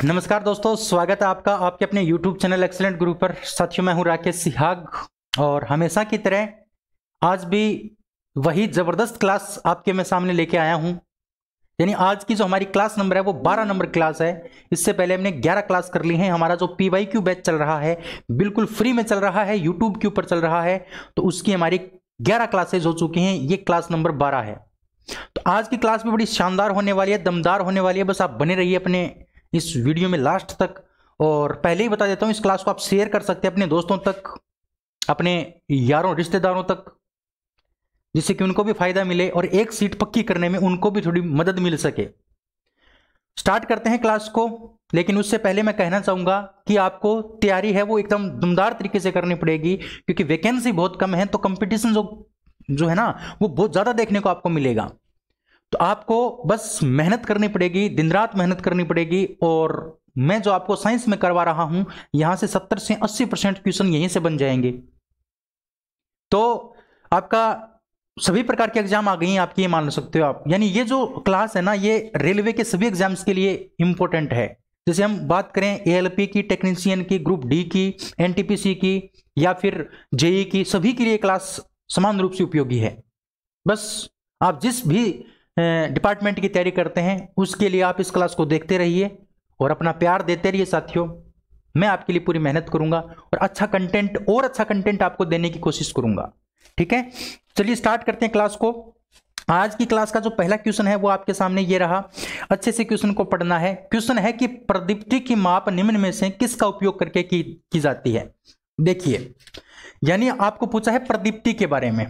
नमस्कार दोस्तों, स्वागत है आपका आपके अपने YouTube चैनल एक्सीलेंट गुरु पर। साथियों, मैं हूं राकेश सिहाग और हमेशा की तरह आज भी वही ज़बरदस्त क्लास आपके मैं सामने लेके आया हूं। यानी आज की जो हमारी क्लास नंबर है वो 12 नंबर क्लास है। इससे पहले हमने 11 क्लास कर ली हैं। हमारा जो PYQ बैच चल रहा है बिल्कुल फ्री में चल रहा है, यूट्यूब के ऊपर चल रहा है, तो उसकी हमारी 11 क्लासेज हो चुकी हैं। ये क्लास नंबर 12 है। तो आज की क्लास भी बड़ी शानदार होने वाली है, दमदार होने वाली है। बस आप बने रहिए अपने इस वीडियो में लास्ट तक। और पहले ही बता देता हूं, इस क्लास को आप शेयर कर सकते हैं अपने दोस्तों तक, अपने यारों रिश्तेदारों तक, जिससे कि उनको भी फायदा मिले और एक सीट पक्की करने में उनको भी थोड़ी मदद मिल सके। स्टार्ट करते हैं क्लास को, लेकिन उससे पहले मैं कहना चाहूंगा कि आपको तैयारी है वो एकदम दमदार तरीके से करनी पड़ेगी, क्योंकि वैकेंसी बहुत कम है, तो कंपटीशन जो है ना वो बहुत ज्यादा देखने को आपको मिलेगा। तो आपको बस मेहनत करनी पड़ेगी, दिन रात मेहनत करनी पड़ेगी। और मैं जो आपको साइंस में करवा रहा हूं, यहां से 70 से 80% क्वेश्चन यहीं से बन जाएंगे। तो आपका सभी प्रकार के एग्जाम आ गई हैं आपकी, ये मान सकते हो आप। यानी ये जो क्लास है ना, ये रेलवे के सभी एग्जाम्स के लिए इंपॉर्टेंट है। जैसे हम बात करें ALP की, टेक्नीशियन की, ग्रुप D की, NTPC की या फिर JEE की, सभी के लिए क्लास समान रूप से उपयोगी है। बस आप जिस भी डिपार्टमेंट की तैयारी करते हैं उसके लिए आप इस क्लास को देखते रहिए और अपना प्यार देते रहिए। साथियों, मैं आपके लिए पूरी मेहनत करूंगा और अच्छा कंटेंट आपको देने की कोशिश करूंगा। ठीक है, चलिए स्टार्ट करते हैं क्लास को। आज की क्लास का जो पहला क्वेश्चन है वो आपके सामने ये रहा। अच्छे से क्वेश्चन को पढ़ना है। क्वेश्चन है कि प्रदीप्ति की माप निम्न में से किसका उपयोग करके की जाती है। देखिए, यानी आपको पूछा है प्रदीप्ति के बारे में।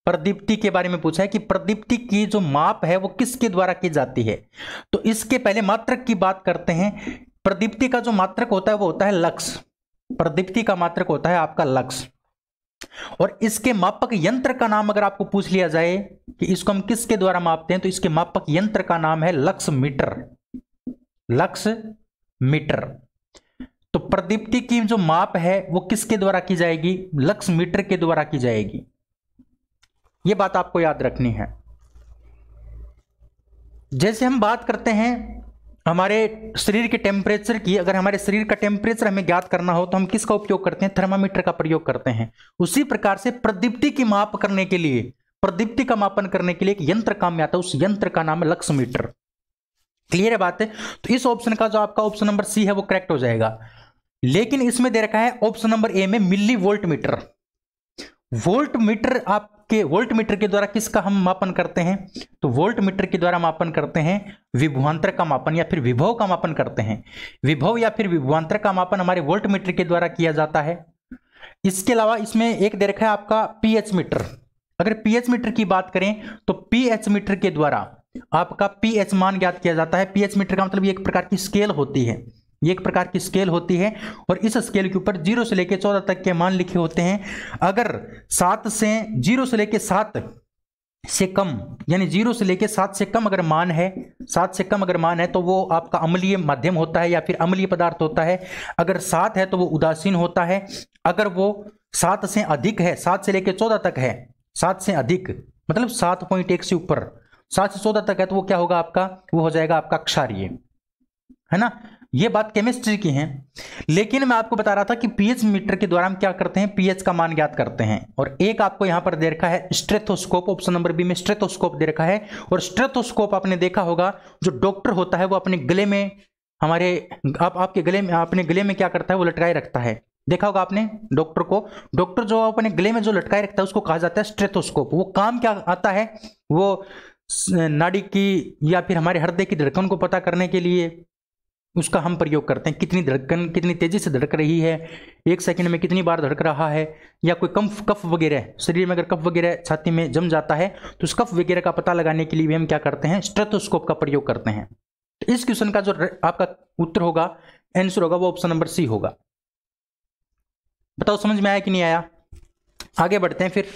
प्रदीप्ति के बारे में पूछा है कि प्रदीप्ति की जो माप है वो किसके द्वारा की जाती है। तो इसके पहले मात्रक की बात करते हैं। प्रदीप्ति का जो मात्रक होता है वो होता है लक्स। प्रदीप्ति का मात्रक होता है आपका लक्स। और इसके मापक यंत्र का नाम अगर आपको पूछ लिया जाए कि इसको हम किसके द्वारा मापते हैं, तो इसके मापक यंत्र का नाम है लक्स मीटर। Lux meter. तो प्रदीप्ति की जो माप है वो किसके द्वारा की जाएगी? लक्स मीटर के द्वारा की जाएगी। यह बात आपको याद रखनी है। जैसे हम बात करते हैं हमारे शरीर के टेम्परेचर की, अगर हमारे शरीर का टेम्परेचर हमें ज्ञात करना हो तो हम किसका उपयोग करते हैं? थर्मामीटर का प्रयोग करते हैं। उसी प्रकार से प्रदीप्ति की माप करने के लिए, प्रदीप्ति का मापन करने के लिए एक यंत्र काम में आता है। उस यंत्र का नाम है लक्स मीटर। क्लियर है बात है? तो इस ऑप्शन का जो आपका ऑप्शन नंबर C है वो करेक्ट हो जाएगा। लेकिन इसमें दे रखा है ऑप्शन नंबर A में millivoltmeter. Voltmeter, आपके वोल्ट मीटर के द्वारा किसका हम मापन करते हैं? तो वोल्ट मीटर के द्वारा मापन करते हैं विभवांतर का मापन या फिर विभव का मापन करते हैं। विभव या फिर विभवांतर का मापन हमारे वोल्ट मीटर के द्वारा किया जाता है। इसके अलावा इसमें एक दे रखा है आपका pH मीटर। अगर pH मीटर की बात करें तो pH मीटर के द्वारा आपका pH मान ज्ञात किया जाता है। pH मीटर का मतलब ये एक प्रकार की स्केल होती है। ये एक प्रकार की स्केल होती है और इस स्केल के ऊपर 0 से लेकर 14 तक के मान लिखे होते हैं। अगर 0 से लेकर 7 से कम, यानी 0 से लेकर 7 से कम अगर मान है, 7 से कम अगर मान है तो वो आपका अम्लीय माध्यम होता है या फिर अम्लीय पदार्थ होता है। अगर 7 है तो वो उदासीन होता है। अगर वो 7 से अधिक है, 7 से लेकर 14 तक है, 7 से अधिक मतलब 7.1 से ऊपर, 7 से 14 तक है, तो वो क्या होगा आपका? वो हो जाएगा आपका क्षारीय, है ना। ये बात केमिस्ट्री की है। लेकिन मैं आपको बता रहा था कि pH मीटर के द्वारा हम क्या करते हैं? pH का मान ज्ञात करते हैं। और एक आपको यहां पर दे रखा है स्टेथोस्कोप। ऑप्शन नंबर B में स्टेथोस्कोप दे रखा है। और स्टेथोस्कोप आपने देखा होगा, जो डॉक्टर होता है वो अपने गले में, आपके गले में, अपने गले में क्या करता है? वो लटकाए रखता है। देखा होगा आपने डॉक्टर को। डॉक्टर जो अपने गले में जो लटकाए रखता है उसको कहा जाता है स्टेथोस्कोप। वो काम क्या आता है? वो नाड़ी की या फिर हमारे हृदय की धड़कन को पता करने के लिए उसका हम प्रयोग करते हैं। कितनी धड़कन कितनी तेजी से धड़क रही है, 1 सेकंड में कितनी बार धड़क रहा है, या कोई कफ वगैरह शरीर में, अगर कफ वगैरह छाती में जम जाता है तो उस कफ वगैरह का पता लगाने के लिए भी हम क्या करते हैं? स्टेथोस्कोप का प्रयोग करते हैं। तो इस क्वेश्चन का जो आपका उत्तर होगा, आंसर होगा, वो ऑप्शन नंबर C होगा। बताओ समझ में आया कि नहीं आया? आगे बढ़ते हैं फिर।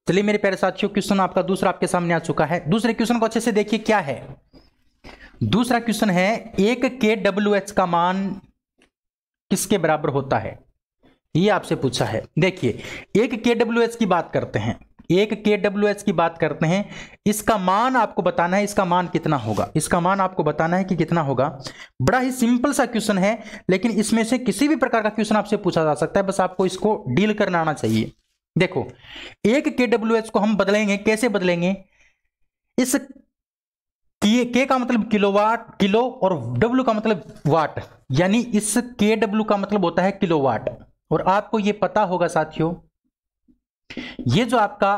चलिए मेरे प्यारे साथियों, क्वेश्चन आपका दूसरा आपके सामने आ चुका है। दूसरे क्वेश्चन को अच्छे से देखिए क्या है। दूसरा क्वेश्चन है, एक kWh का मान किसके बराबर होता है? ये आपसे पूछा है। देखिए, एक kWh की बात करते हैं। 1 kWh की बात करते हैं, इसका मान आपको बताना है, इसका मान कितना होगा, इसका मान आपको बताना है कि कितना होगा। बड़ा ही सिंपल सा क्वेश्चन है, लेकिन इसमें से किसी भी प्रकार का क्वेश्चन आपसे पूछा जा सकता है, बस आपको इसको डील करना आना चाहिए। देखो 1 kWh को हम बदलेंगे, कैसे बदलेंगे, इस के का मतलब किलोवाट, किलो, और W का मतलब वाट, यानी इस kW का मतलब होता है किलोवाट। और आपको ये पता होगा साथियों, ये जो आपका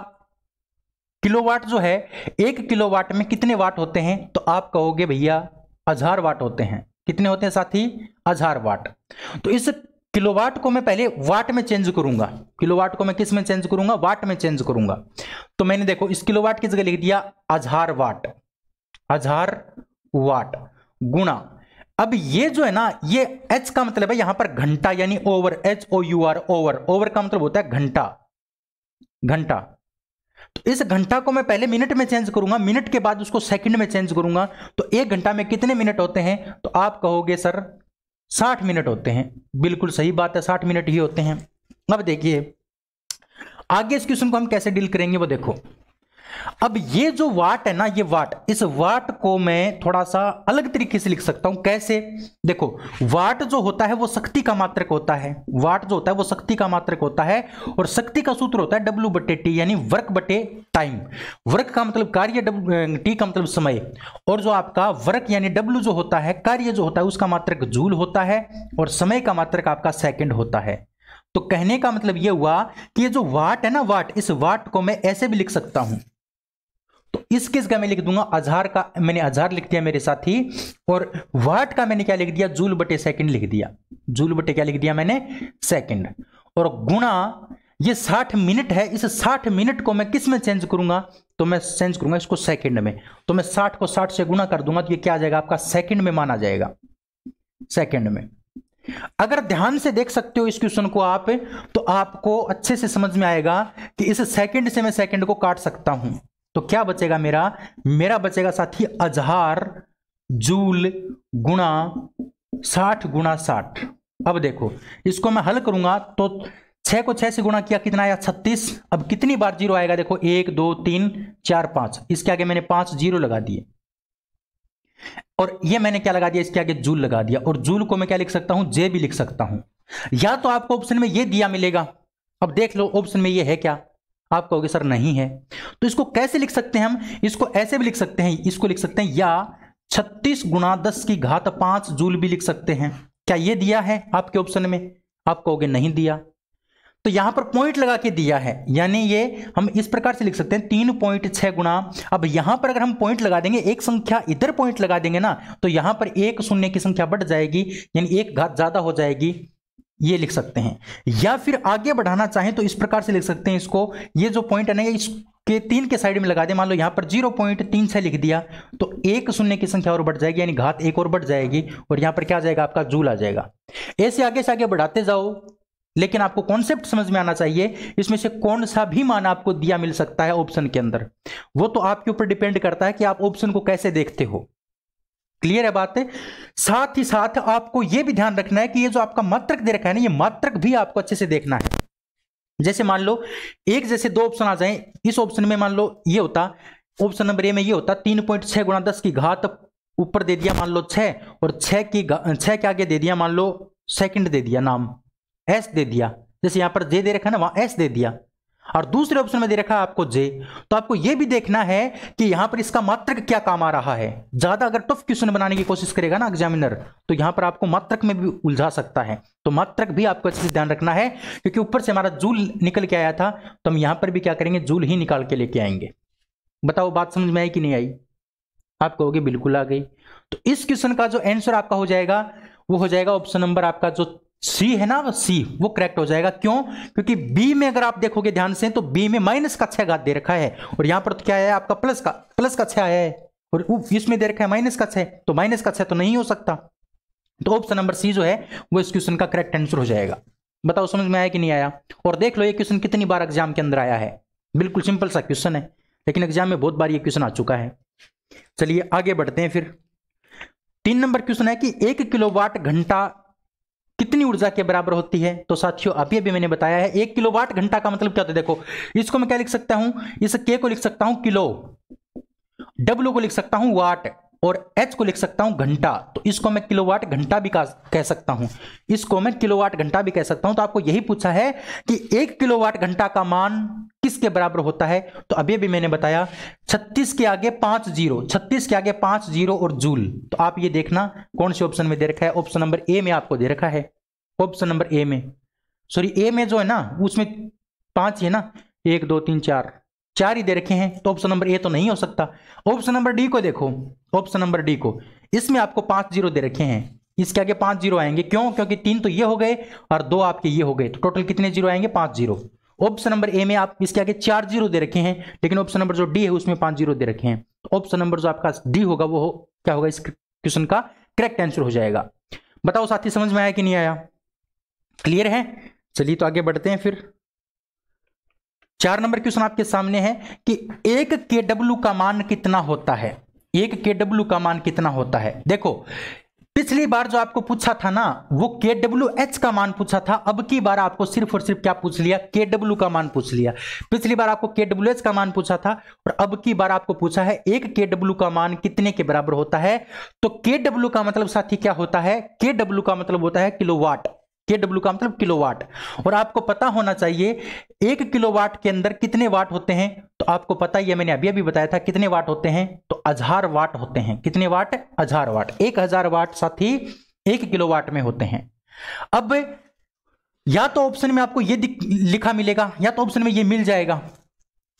किलोवाट जो है, 1 किलोवाट में कितने वाट होते हैं, तो आप कहोगे भैया 1000 वाट होते हैं। कितने होते हैं साथी, 1000 वाट। तो इस किलोवाट को मैं पहले वाट में चेंज करूंगा, किलोवाट को मैं किस में चेंज करूंगा, वाट में चेंज करूंगा। तो मैंने देखो इस किलोवाट की जगह लिख दिया 1000 वाट, 1000 वाट गुणा, अब ये जो है ना, ये H का मतलब है यहां पर घंटा, यानी ओवर, HOUR, ओवर, ओवर का मतलब होता है घंटा, घंटा। तो इस घंटा को मैं पहले मिनट में चेंज करूंगा, मिनट के बाद उसको सेकंड में चेंज करूंगा। तो 1 घंटा में कितने मिनट होते हैं, तो आप कहोगे सर 60 मिनट होते हैं। बिल्कुल सही बात है, 60 मिनट ही होते हैं। अब देखिए आगे इस क्वेश्चन को हम कैसे डील करेंगे वो देखो। अब ये जो वाट है ना, ये वाट, इस वाट को मैं थोड़ा सा अलग तरीके से लिख सकता हूं। कैसे, देखो वाट जो होता है वो शक्ति का मात्रक होता है, वाट जो होता है वो शक्ति का मात्रक होता है, और शक्ति का सूत्र होता है W/T, यानी वर्क बटे टाइम। वर्क का मतलब कार्य, T का मतलब समय, और जो आपका वर्क यानी W जो होता है, कार्य जो होता है, उसका मात्रक जूल होता है, और समय का मात्रक आपका सेकंड होता है। तो कहने का मतलब यह हुआ कि ये जो वाट है ना, वाट, इस वाट को मैं ऐसे भी लिख सकता हूं। तो इसके जगह मैं लिख दूंगा 1000 का, मैंने 1000 लिख दिया मेरे साथी, और वाट का मैंने क्या लिख दिया, जूल बटे सेकंड लिख दिया, जूल बटे क्या लिख दिया मैंने, सेकंड, और गुणा ये 60 मिनट है, इस 60 मिनट को मैं किस में चेंज करूंगा, तो मैं चेंज करूंगा इसको सेकंड में। तो मैं 60 को 60 से गुणा कर दूंगा, तो ये क्या आ जाएगा आपका, सेकंड में माना जाएगा, सेकंड में। अगर ध्यान से देख सकते हो इस क्वेश्चन को आप, तो आपको अच्छे से समझ में आएगा कि इस सेकंड से मैं सेकंड को काट सकता हूं। तो क्या बचेगा मेरा बचेगा साथी 1000 जूल गुणा 60 गुणा 60। अब देखो इसको मैं हल करूंगा, तो 6 को 6 से गुणा किया, कितना आया 36। अब कितनी बार जीरो आएगा, देखो 1 2 3 4 5, इसके आगे मैंने 5 जीरो लगा दिए, और ये मैंने क्या लगा दिया, इसके आगे जूल लगा दिया। और जूल को मैं क्या लिख सकता हूं, जे भी लिख सकता हूं, या तो आपको ऑप्शन में ये दिया मिलेगा। अब देख लो ऑप्शन में ये है क्या, आप कहोगे सर नहीं है। तो इसको कैसे लिख सकते हैं हम, इसको ऐसे भी लिख सकते हैं, इसको लिख सकते हैं या 36 गुणा 10 की घात 5 जूल भी लिख सकते हैं। क्या ये दिया है आपके ऑप्शन में, आप कहोगे नहीं दिया। तो यहां पर पॉइंट लगा के दिया है, यानी ये हम इस प्रकार से लिख सकते हैं 3.6 गुणा। अब यहां पर अगर हम पॉइंट लगा देंगे, एक संख्या इधर पॉइंट लगा देंगे ना, तो यहां पर एक शून्य की संख्या बढ़ जाएगी, यानी एक घात ज्यादा हो जाएगी, ये लिख सकते हैं। या फिर आगे बढ़ाना चाहें तो इस प्रकार से लिख सकते हैं इसको, ये जो पॉइंट है ना, इसके 3 के साइड में लगा दे, मान लो यहां पर 0.36 लिख दिया, तो एक शून्य की संख्या और बढ़ जाएगी, यानी घात एक और बढ़ जाएगी, और यहां पर क्या आ जाएगा आपका जूल आ जाएगा। ऐसे आगे से आगे बढ़ाते जाओ, लेकिन आपको कॉन्सेप्ट समझ में आना चाहिए, इसमें से कौन सा भी मान आपको दिया मिल सकता है ऑप्शन के अंदर, वो तो आपके ऊपर डिपेंड करता है कि आप ऑप्शन को कैसे देखते हो। क्लियर है बात है। साथ ही साथ आपको यह भी ध्यान रखना है कि ये जो आपका मात्रक दे रखा है ना, ये मात्रक भी आपको अच्छे से देखना है। जैसे मान लो एक जैसे दो ऑप्शन आ जाएं, इस ऑप्शन में मान लो ये होता, ऑप्शन नंबर ए में ये होता 3.6 गुणा 10 की घात, ऊपर दे दिया मान लो 6, और 6 के आगे दे दिया मान लो सेकंड दे दिया, नाम एस दे दिया, जैसे यहां पर जे दे रखा है ना, वहां एस दे दिया, और दूसरे ऑप्शन में दे रखा है आपको जे। तो आपको यह भी देखना है कि यहां पर इसका मात्रक क्या काम आ रहा है। ज्यादा अगर टफ क्वेश्चन बनाने की कोशिश करेगा ना एग्जामिनर, तो यहां पर आपको मात्रक में भी उलझा सकता है। तो मात्रक भी आपको अच्छे से ध्यान रखना है, क्योंकि ऊपर से हमारा जूल निकल के आया था, तो हम यहां पर भी क्या करेंगे, जूल ही निकाल के लेके आएंगे। बताओ बात समझ में आई कि नहीं आई, आप कहोगे बिल्कुल आ गई। तो इस क्वेश्चन का जो आंसर आपका हो जाएगा वो हो जाएगा ऑप्शन नंबर आपका जो सी है ना, सी, वो करेक्ट हो जाएगा। क्यों, क्योंकि बी में अगर आप देखोगे ध्यान से, तो बी में माइनस का 6 घात दे रखा है, और यहां पर तो क्या है आपका प्लस का 6 आया है, और इसमें दे रखा है माइनस का 6, तो माइनस का 6 तो नहीं हो सकता। तो ऑप्शन नंबर सी जो है वो इस क्वेश्चन का करेक्ट आंसर हो जाएगा। बताओ समझ में आया कि नहीं आया। और देख लो ये क्वेश्चन कितनी बार एग्जाम के अंदर आया है, बिल्कुल सिंपल सा क्वेश्चन है, लेकिन एग्जाम में बहुत बार ये क्वेश्चन आ चुका है। चलिए आगे बढ़ते हैं फिर। 3 नंबर क्वेश्चन है कि 1 किलोवाट घंटा कितनी ऊर्जा के बराबर होती है? तो साथियों अभी अभी मैंने बताया है 1 किलोवाट घंटा का मतलब क्या होता है। देखो इसको मैं क्या लिख सकता हूं, इस के को लिख सकता हूं किलो, डब्ल्यू को लिख सकता हूं वाट और एच को लिख सकता हूं घंटा। तो इसको मैं किलोवाट घंटा भी कह सकता हूं, इसको मैं किलोवाट घंटा भी कह सकता हूं। तो आपको यही पूछा है कि 1 किलोवाट घंटा का मान किसके बराबर होता है? तो अभी भी मैंने बताया 36 के आगे 5 जीरो, 36 के आगे 5 जीरो और जूल। तो आप ये देखना कौन से ऑप्शन में दे रखा है, ऑप्शन नंबर ए में आपको दे रखा है, ऑप्शन नंबर ए में, सॉरी ए में जो है ना उसमें 5 ही है ना, 1 2 3 4 ही दे रखे हैं, तो ऑप्शन नंबर ए तो नहीं हो सकता। ऑप्शन नंबर डी को देखो, ऑप्शन नंबर डी को, इसमें आपको 5 जीरो दे रखे हैं, इसके आगे 5 जीरो आएंगे, क्यों? क्योंकि 3 तो ये हो गए और 2 आपके ये हो गए, तो टोटल कितने जीरो आएंगे? 5 जीरो। ऑप्शन नंबर ए में आप इसके आगे 4 जीरो दे रखे हैं, लेकिन ऑप्शन नंबर जो डी है उसमें 5 जीरो दे रखे हैं। तो ऑप्शन नंबर जो आपका डी होगा वो क्या होगा? इस क्वेश्चन का करेक्ट आंसर हो जाएगा। बताओ साथी समझ में आया कि नहीं आया? क्लियर है? चलिए तो आगे बढ़ते हैं फिर। 4 नंबर क्वेश्चन आपके सामने है कि 1 केडब्ल्यू का मान कितना होता है? 1 केडब्ल्यू का मान कितना होता है? देखो पिछली बार जो आपको पूछा था ना वो KWH का मान पूछा था, अब की बार आपको सिर्फ और सिर्फ क्या पूछ लिया? KW का मान पूछ लिया। पिछली बार आपको KWH का मान पूछा था और अब की बार आपको पूछा है 1 KW का मान कितने के बराबर होता है। तो KW का मतलब साथी क्या होता है? KW का मतलब होता है किलोवाट, KW का मतलब किलोवाट। और आपको पता होना चाहिए 1 किलोवाट के अंदर कितने वाट होते हैं, तो आपको पता ही है, मैंने अभी अभी बताया था कितने वाट होते हैं, तो 1000 वाट होते हैं। कितने वाट? 1000 वाट। 1000 वाट साथी 1 किलोवाट में होते हैं। अब या तो ऑप्शन में आपको ये लिखा मिलेगा या तो ऑप्शन में ये मिल जाएगा।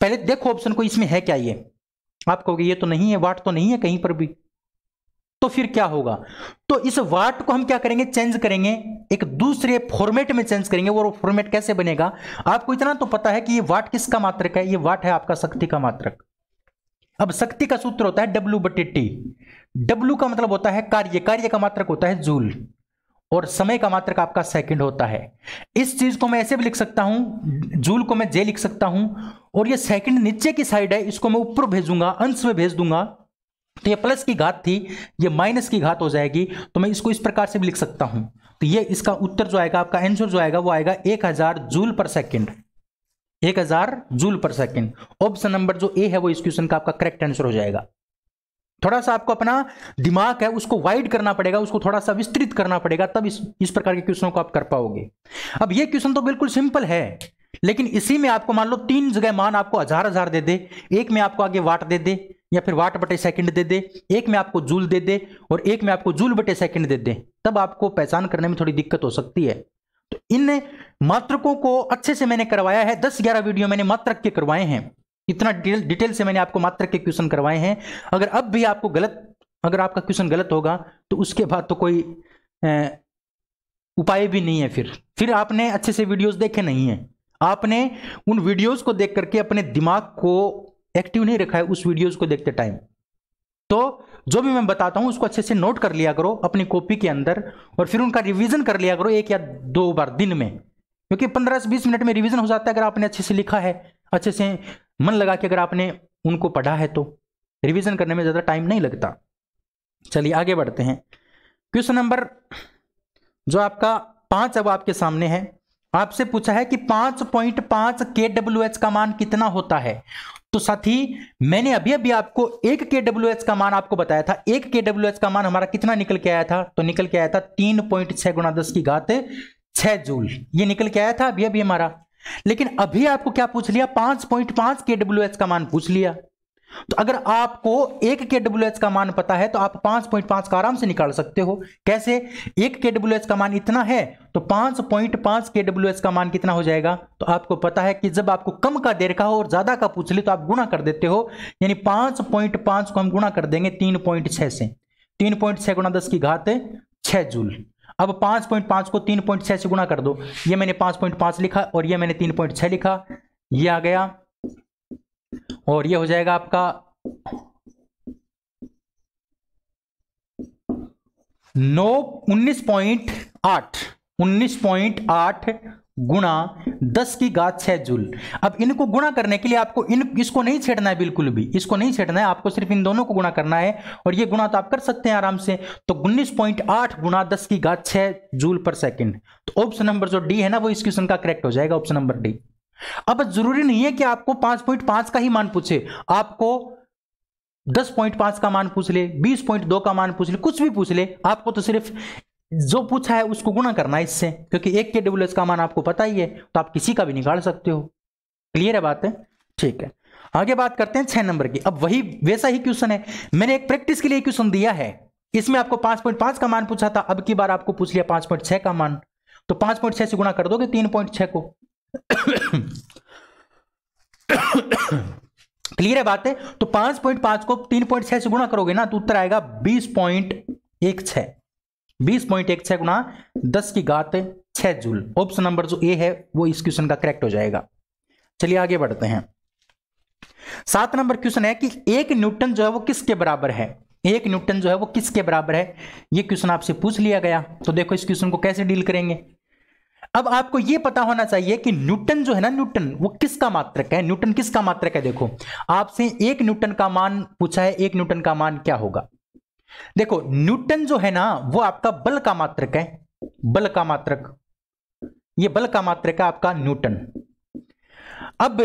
पहले देखो ऑप्शन को, इसमें है क्या? ये आप कहोगे ये तो नहीं है, वाट तो नहीं है कहीं पर भी, तो फिर क्या होगा? तो इस वाट को हम क्या करेंगे? चेंज करेंगे, एक दूसरे फॉर्मेट में चेंज करेंगे। वो फॉर्मेट कैसे बनेगा? आपको इतना तो पता है कि ये वाट किसका मात्रक है? ये वाट है आपका शक्ति का मात्रक। अब शक्ति का सूत्र होता है W/T। W का मतलब होता है कार्य, कार्य का मात्रक होता है जूल और समय का मात्रक आपका सेकंड होता है। इस चीज को मैं ऐसे भी लिख सकता हूं, जूल को मैं J लिख सकता हूं और ये सेकंड नीचे की साइड है, इसको मैं ऊपर भेजूंगा, अंश में भेज दूंगा, तो ये प्लस की घात थी, ये माइनस की घात हो जाएगी। तो मैं इसको इस प्रकार से भी लिख सकता हूं। तो ये इसका उत्तर जो आएगा, आपका आंसर जो आएगा वो आएगा 1000 जूल पर सेकंड, 1000 जूल पर सेकंड। ऑप्शन नंबर जो ए है वो इस क्वेश्चन का आपका करेक्ट आंसर हो जाएगा। थोड़ा सा आपको अपना दिमाग है उसको वाइड करना पड़ेगा, उसको थोड़ा सा विस्तृत करना पड़ेगा, तब इस प्रकार के क्वेश्चनों को आप कर पाओगे। अब ये क्वेश्चन तो बिल्कुल सिंपल है, लेकिन इसी में आपको मान लो 3 जगह मान आपको 1000 दे दे, एक में आपको आगे वाट दे दे या फिर वाट बटे सेकंड दे दे, एक में आपको जूल दे दे और एक में आपको जूल बटे सेकंड दे दे, तब आपको पहचान करने में थोड़ी दिक्कत हो सकती है। तो इन मात्रकों को अच्छे से मैंने करवाया है, 10-11 वीडियो मैंने मात्रक के करवाए हैं, इतना डिटेल से मैंने आपको मात्रक के क्वेश्चन करवाए हैं। अगर अब भी आपको अगर आपका क्वेश्चन गलत होगा तो उसके बाद तो कोई उपाय भी नहीं है। फिर आपने अच्छे से वीडियोस देखे नहीं है, आपने उन वीडियोस को देख करके अपने दिमाग को एक्टिव नहीं रखा है उस वीडियोस को देखते टाइम। तो जो भी मैं बताता हूं उसको अच्छे से नोट कर लिया करो अपनी कॉपी के अंदर और फिर उनका रिवीजन कर लिया करो 1 या 2 बार दिन में, क्योंकि 15 से 20 मिनट में रिवीजन हो जाता है। अगर आपने अच्छे से लिखा है, अच्छे से मन लगा के अगर आपने उनको पढ़ा है, तो रिवीजन करने में ज़्यादा टाइम नहीं लगता। चलिए आगे बढ़ते हैं। क्वेश्चन नंबर जो आपका 5 अब आपके सामने है, आपसे पूछा है कि 5.5 KWH का मान कितना होता है। तो साथी मैंने अभी आपको 1 KWH का मान आपको बताया था। 1 KWH का मान हमारा कितना निकल के आया था? तो निकल के आया था 3.6 × 10⁶ जूल, ये निकल के आया था अभी हमारा। लेकिन अभी आपको क्या पूछ लिया? 5.5 KWH का मान पूछ लिया। तो अगर आपको 1 KWH का मान पता है तो आप 5.5 का आराम से निकाल सकते हो। कैसे? 1 KWH का मान इतना है तो 5.5 KWH का मान कितना हो जाएगा? तो आपको पता है कि जब आपको कम का दे रखा हो और ज्यादा का पूछ ले तो आप गुणा कर देते हो, यानी 5.5 को हम गुणा कर देंगे 3.6 से, 3.6 × 10⁶ जूल। अब 5.5 को 3.6 से गुणा कर दो, ये मैंने 5.5 लिखा और ये मैंने 3.6 लिखा, ये आ गया और ये हो जाएगा आपका 19.8 गुणा 10 की घात 6 जूल। अब इनको गुणा करने के लिए आपको इसको नहीं छेड़ना है, बिल्कुल भी इसको नहीं छेड़ना है, आपको सिर्फ इन दोनों को गुणा करना है और ये गुणा तो आप कर सकते हैं आराम से। तो 19.8 गुणा 10 की घात 6 जूल पर सेकंड। तो ऑप्शन नंबर जो डी है ना वो इस क्वेश्चन का करेक्ट हो जाएगा, ऑप्शन नंबर डी। अब जरूरी नहीं है कि आपको 5.5 का ही मान पूछे, आपको 10.5 का मान पूछ ले, 20.2 का मान पूछ ले, कुछ भी पूछ ले, आपको तो सिर्फ जो पूछा है उसको गुणा करना है इससे, क्योंकि 1 kWh का मान आपको पता ही है, तो आप किसी का भी निकाल सकते हो। क्लियर है बात है? ठीक है, आगे बात करते हैं 6 नंबर की। अब वही वैसा ही क्वेश्चन है, मैंने एक प्रैक्टिस के लिए क्वेश्चन दिया है, इसमें आपको 5.5 का मान पूछा था, अब की बार आपको पूछ लिया 5.6 का मान, तो 5.6 से गुणा कर दोगे 3.6 को। क्लियर है बात है? तो 5.5 को 3.6 से गुणा करोगे ना तो उत्तर आएगा 20.16। 20.16 गुणा 10 की घात 6 जूल। ऑप्शन नंबर जो ए है वो इस क्वेश्चन का करेक्ट हो जाएगा। चलिए आगे बढ़ते हैं। 7 नंबर क्वेश्चन है कि 1 न्यूटन जो है वो किसके बराबर है? 1 न्यूटन जो है वो किसके बराबर है? ये क्वेश्चन आपसे पूछ लिया गया, तो देखो इस क्वेश्चन को कैसे डील करेंगे। अब आपको यह पता होना चाहिए कि न्यूटन जो है ना, न्यूटन वो किसका मात्रक है? न्यूटन किसका मात्रक है? देखो आपसे 1 न्यूटन का मान पूछा है, 1 न्यूटन का मान क्या होगा? देखो न्यूटन जो है ना वो आपका बल का मात्रक है, बल का मात्रक, ये बल का मात्रक है आपका न्यूटन। अब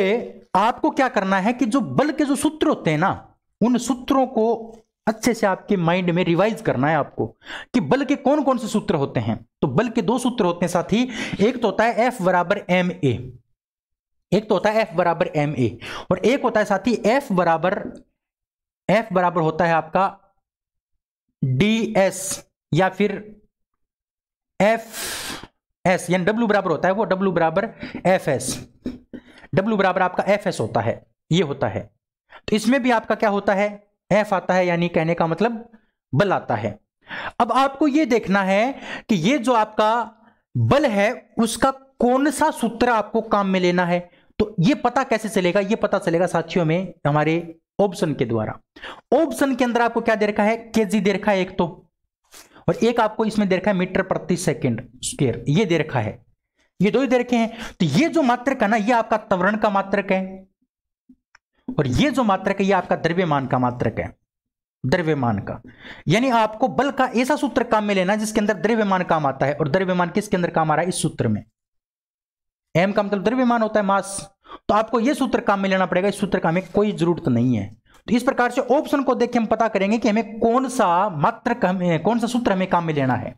आपको क्या करना है कि जो बल के जो सूत्र होते हैं ना, उन सूत्रों को अच्छे से आपके माइंड में रिवाइज करना है आपको कि बल के कौन कौन से सूत्र होते हैं। तो बल के 2 सूत्र होते हैं साथी, एक तो होता है F बराबर ma, एक तो होता है F बराबर ma, और एक होता है साथी F बराबर होता है आपका ds या फिर fs, यानी W बराबर होता है वो W बराबर fs, W बराबर आपका fs होता है, ये होता है। तो इसमें भी आपका क्या होता है? F आता है, यानी कहने का मतलब बल आता है। अब आपको यह देखना है कि ये जो आपका बल है उसका कौन सा सूत्र आपको काम में लेना है। तो ये पता कैसे चलेगा? ये पता चलेगा साथियों में हमारे ऑप्शन के द्वारा। ऑप्शन के अंदर आपको क्या दे रखा है? केजी दे रखा है एक तो, और एक आपको इसमें दे रखा है मीटर प्रति सेकंड स्क्वायर, ये दे रखा है, ये 2 ही दे रखे हैं। तो ये जो मात्रक है ना ये आपका त्वरण का मात्रक है, और ये जो मात्रक है ये आपका द्रव्यमान का मात्रक है, द्रव्यमान का। यानी आपको बल का ऐसा सूत्र काम में लेना जिसके अंदर द्रव्यमान काम आता है, और द्रव्यमान किसके अंदर काम आ रहा है? इस सूत्र में। m का मतलब द्रव्यमान होता है, मास, तो आपको यह सूत्र काम में लेना पड़ेगा, इस सूत्र का हमें कोई जरूरत नहीं है। तो इस प्रकार से ऑप्शन को देख के हम पता करेंगे कि हमें कौन सा मात्रक, कौन सा सूत्र हमें काम में लेना है।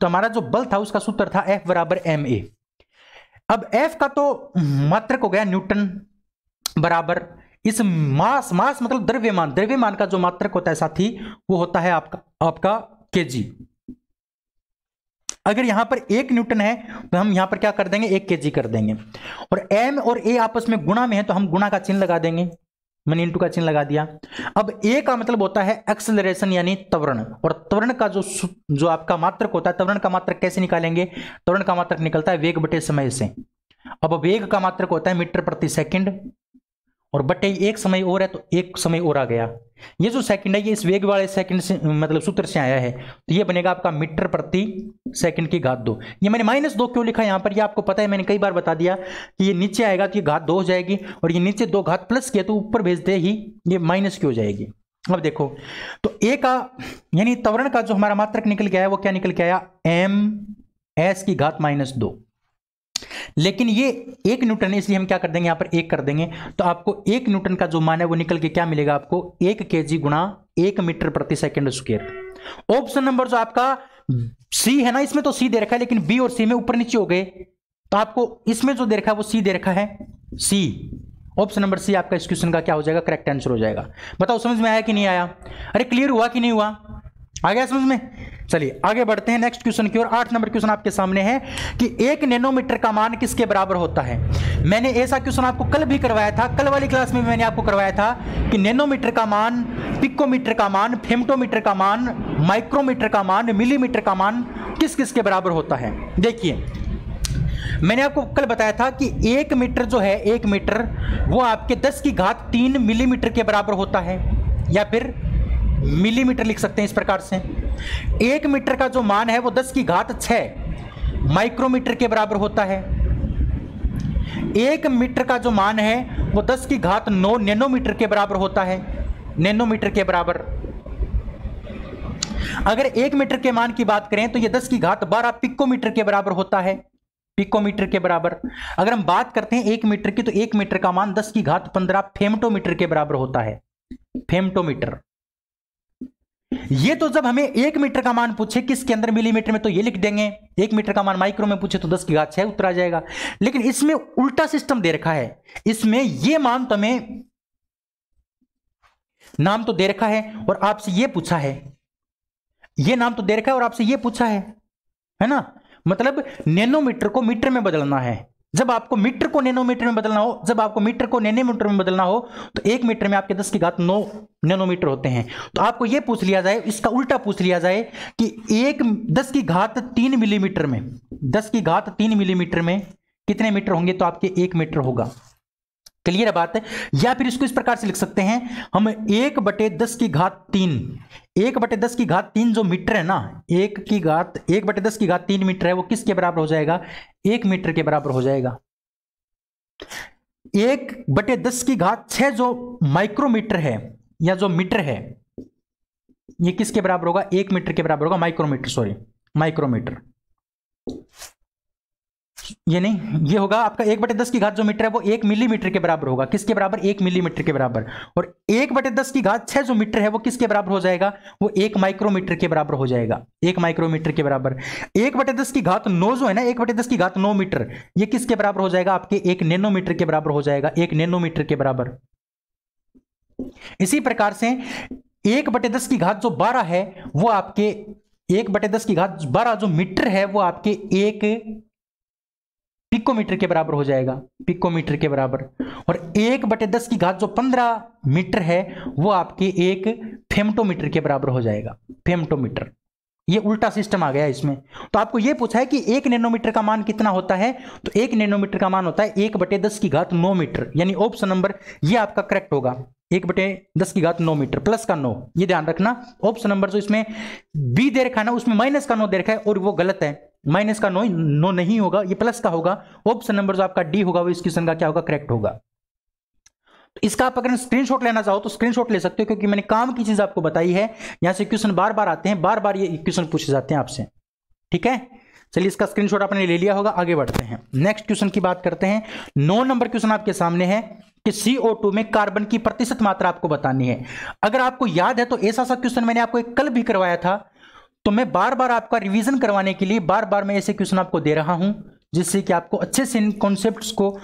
तो हमारा जो बल था उसका सूत्र था F बराबर ma। अब F का तो मात्रक हो गया न्यूटन बराबर इस मास, मास मतलब द्रव्यमान, द्रव्यमान का जो मात्रक होता है साथी वो होता है आपका केजी। अगर यहां पर 1 न्यूटन है तो हम यहां पर क्या कर देंगे? 1 केजी कर देंगे, और m और a आपस में गुणा में है तो हम गुणा का चिन्ह लगा देंगे, मैंने इंटू का चिन्ह लगा दिया। अब a का मतलब होता है एक्सेलरेशन यानी त्वरण, और त्वरण का जो आपका मात्रक होता है, त्वरण का मात्रक कैसे निकालेंगे? त्वरण का मात्रक निकलता है वेग बटे समय से। अब वेग का मात्रक होता है मीटर प्रति सेकंड, और बटे 1 समय और है तो 1 समय और आ गया। ये जो सेकंड है ये इस वेग वाले सेकंड से मतलब सूत्र से आया है, तो ये बनेगा आपका मीटर प्रति सेकंड की घात 2। ये मैंने -2 क्यों लिखा है यहाँ पर? ये आपको पता है, मैंने कई बार बता दिया कि ये नीचे आएगा तो ये घात 2 हो जाएगी, और ये नीचे 2 घात प्लस किया तो ऊपर भेजते ही ये माइनस की हो जाएगी। अब देखो तो a का यानी त्वरण का जो हमारा मात्रक निकल के आया वो क्या निकल के आया? ms की घात -2। लेकिन ये 1 न्यूटन है इसलिए हम क्या कर देंगे? यहां पर 1 कर देंगे, तो आपको 1 न्यूटन का जो मान है वो निकल के क्या मिलेगा आपको? 1 केजी गुणा 1 मीटर प्रति सेकंड स्क्वायर। ऑप्शन नंबर जो आपका सी है ना, इसमें तो सी दे रखा है लेकिन बी और सी में ऊपर नीचे हो गए, तो आपको इसमें जो दे रखा है वो सी दे रखा है, सी। ऑप्शन नंबर सी आपका इस क्वेश्चन का क्या हो जाएगा? करेक्ट आंसर हो जाएगा। बताओ समझ में आया कि नहीं आया? अरे क्लियर हुआ कि नहीं हुआ? आ गया समझ में? चलिए आगे बढ़ते हैं नेक्स्ट क्वेश्चन की ओर। 8 नंबर क्वेश्चन आपके सामने है कि 1 नैनोमीटर का मान किसके बराबर होता है? मैंने ऐसा क्वेश्चन आपको कल भी करवाया था, कल वाली क्लास में मैंने आपको करवाया था कि नैनोमीटर का मान, पिकोमीटर का मान, फेम्टोमीटर का मान, माइक्रोमीटर का मान, मिलीमीटर का मान किस किस के बराबर होता है। देखिए मैंने आपको कल बताया था कि 1 मीटर जो है, 1 मीटर वो आपके 10 की घात 3 मिलीमीटर के बराबर होता है, या फिर मिलीमीटर लिख सकते हैं इस प्रकार से। 1 मीटर का जो मान है वो 10 की घात 6 माइक्रोमीटर के बराबर होता है, 1 मीटर का जो मान है वो 10 की घात 9 नैनोमीटर के बराबर होता है, नैनोमीटर के बराबर। अगर 1 मीटर के मान की बात करें तो ये 10 की घात 12 पिकोमीटर के बराबर होता है, पिकोमीटर के बराबर। अगर हम बात करते हैं 1 मीटर की, तो 1 मीटर का मान 10 की घात 15 फेमटोमीटर के बराबर होता है, फेमटोमीटर। ये तो जब हमें 1 मीटर का मान पूछे किसके अंदर मिलीमीटर में, तो ये लिख देंगे। 1 मीटर का मान माइक्रो में पूछे तो 10 की घात 6 उत्तर आ जाएगा। लेकिन इसमें उल्टा सिस्टम दे रखा है, इसमें ये मान तो हमें नाम तो दे रखा है और आपसे ये पूछा है, ये नाम तो दे रखा है और आपसे ये पूछा है ना। मतलब नैनोमीटर को मीटर में बदलना है। जब आपको मीटर को नैनोमीटर में बदलना हो, जब आपको मीटर को नैनोमीटर में बदलना हो, तो 1 मीटर में आपके 10 की घात 9 नैनोमीटर होते हैं। तो आपको यह पूछ लिया जाए, इसका उल्टा पूछ लिया जाए कि 10 की घात 3 मिलीमीटर में, 10 की घात 3 मिलीमीटर में कितने मीटर होंगे, तो आपके 1 मीटर होगा। क्लियर है बात है। या फिर इसको इस प्रकार से लिख सकते हैं हम, 1/10 की घात 3, 1/10 की घात 3 जो मीटर है ना, 1/10 की घात 3 मीटर है, वो किसके बराबर हो जाएगा, 1 मीटर के बराबर हो जाएगा। 1/10 की घात 6 जो माइक्रोमीटर है या जो मीटर है, ये किसके बराबर होगा, 1 मीटर के बराबर होगा, माइक्रोमीटर, सॉरी माइक्रोमीटर। ये नहीं, ये होगा आपका 1/10 की घात जो मीटर है वो 1 मिलीमीटर के बराबर होगा। किसके बराबर, 1 मिलीमीटर के बराबर। और 1/10 की घात 6 जो मीटर है वो किसके बराबर हो जाएगा, वो 1 माइक्रोमीटर के बराबर हो जाएगा, 1 माइक्रोमीटर के बराबर। 1/10 की घात 9 जो है ना, 1/10 की घात 9 मीटर, ये किसके बराबर हो जाएगा, आपके 1 नैनोमीटर के बराबर हो जाएगा, 1 नैनोमीटर के बराबर। इसी प्रकार से 1/10 की घात जो 12 है वो आपके 1/10 की घात 12 जो मीटर है वो आपके 1 पिकोमीटर के बराबर हो जाएगा, पिकोमीटर के बराबर। और 1/10 की घात जो 15 मीटर है वो आपके 1 फेमटोमीटर के बराबर हो जाएगा, फेमटोमीटर। ये उल्टा सिस्टम आ गया इसमें। तो आपको ये पूछा है कि 1 नैनोमीटर का मान कितना होता है, तो 1 नैनोमीटर का मान होता है 1/10 की घात 9 मीटर, यानी ऑप्शन नंबर ये आपका करेक्ट होगा, 1/10 की घात 9 मीटर प्लस का 9, ये ध्यान रखना। ऑप्शन नंबर जो इसमें बी दे रखा है ना, उसमें माइनस का 9 दे रखा है और वो गलत है, माइनस का 9 नहीं होगा, ये प्लस का होगा। ऑप्शन नंबर जो आपका डी होगा वो इस क्वेश्चन का क्या होगा, करेक्ट होगा। तो इसका आप अगर स्क्रीनशॉट लेना चाहो तो स्क्रीनशॉट ले सकते हो, क्योंकि मैंने काम की चीज आपको बताई है। यहां से क्वेश्चन बार बार आते हैं, बार बार ये क्वेश्चन पूछे जाते हैं आपसे, ठीक है। चलिए, इसका स्क्रीनशॉट आपने ले लिया होगा, आगे बढ़ते हैं, नेक्स्ट क्वेश्चन की बात करते हैं। 9 नंबर क्वेश्चन आपके सामने है कि CO2 में कार्बन की प्रतिशत मात्रा आपको बतानी है। अगर आपको याद है तो ऐसा सा क्वेश्चन मैंने आपको एक कल भी करवाया था, तो मैं बार बार आपका रिवीजन करवाने के लिए बार बार मैं ऐसे क्वेश्चन आपको दे रहा हूं, जिससे कि आपको अच्छे से इन कॉन्सेप्ट्स को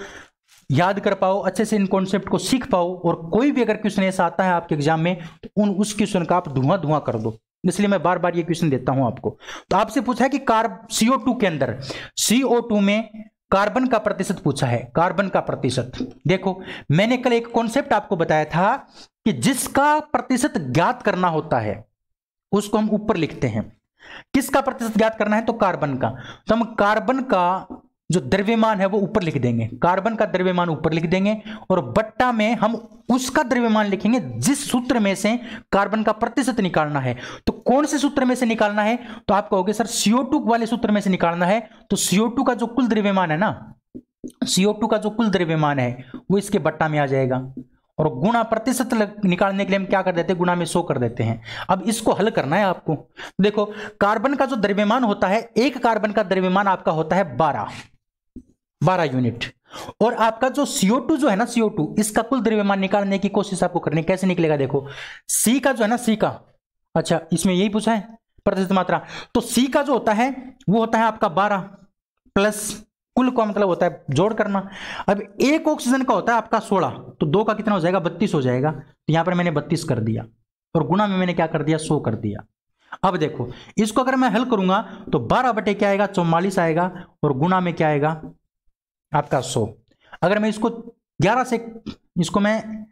याद कर पाओ, अच्छे से इन कॉन्सेप्ट को सीख पाओ, और कोई भी अगर क्वेश्चन ऐसा आता है आपके एग्जाम में तो उस क्वेश्चन का आप धुआं कर दो। इसलिए मैं बार बार ये क्वेश्चन देता हूं आपको। तो आपसे पूछा है कि CO2 के अंदर, CO2 में कार्बन का प्रतिशत पूछा है, कार्बन का प्रतिशत। देखो, मैंने कल एक कॉन्सेप्ट आपको बताया था कि जिसका प्रतिशत ज्ञात करना होता है उसको हम ऊपर लिखते हैं। किसका प्रतिशत ज्ञात करना है, तो कार्बन का। तो हम कार्बन का जो द्रव्यमान है वो ऊपर लिख देंगे, कार्बन का द्रव्यमान ऊपर लिख देंगे, और बट्टा में हम उसका द्रव्यमान लिखेंगे जिस सूत्र में से कार्बन का प्रतिशत निकालना है। तो कौन से सूत्र में से निकालना है, तो आप कहोगे सर CO2 वाले सूत्र में से निकालना है। तो CO2 का जो कुल द्रव्यमान है ना, CO2 का जो कुल द्रव्यमान है वो इसके बट्टा में आ जाएगा, और गुणा प्रतिशत निकालने के लिए हम क्या कर देते हैं, गुणा में 100 कर देते हैं। अब इसको हल करना है आपको। देखो, कार्बन का जो द्रव्यमान होता है, एक कार्बन का द्रव्यमान आपका होता है 12 यूनिट, और आपका जो CO2 जो है ना, CO2, इसका कुल द्रव्यमान निकालने की कोशिश आपको करनी। कैसे निकलेगा, देखो C का जो है ना, C का, अच्छा इसमें यही पूछा है प्रतिशत मात्रा, तो C का जो होता है वो होता है आपका 12 प्लस कुल का मतलब होता है जोड़ करना। अब एक ऑक्सीजन का होता है आपका 16, तो 2 का कितना हो जाएगा, 32 हो जाएगा। तो यहां पर मैंने 32 कर दिया, और गुणा में मैंने क्या कर दिया, 100 कर दिया। अब देखो, इसको अगर मैं हल करूंगा तो 12 बटे क्या आएगा, 44 आएगा, और गुणा में क्या आएगा आपका 100। अगर मैं इसको 11 से, इसको मैं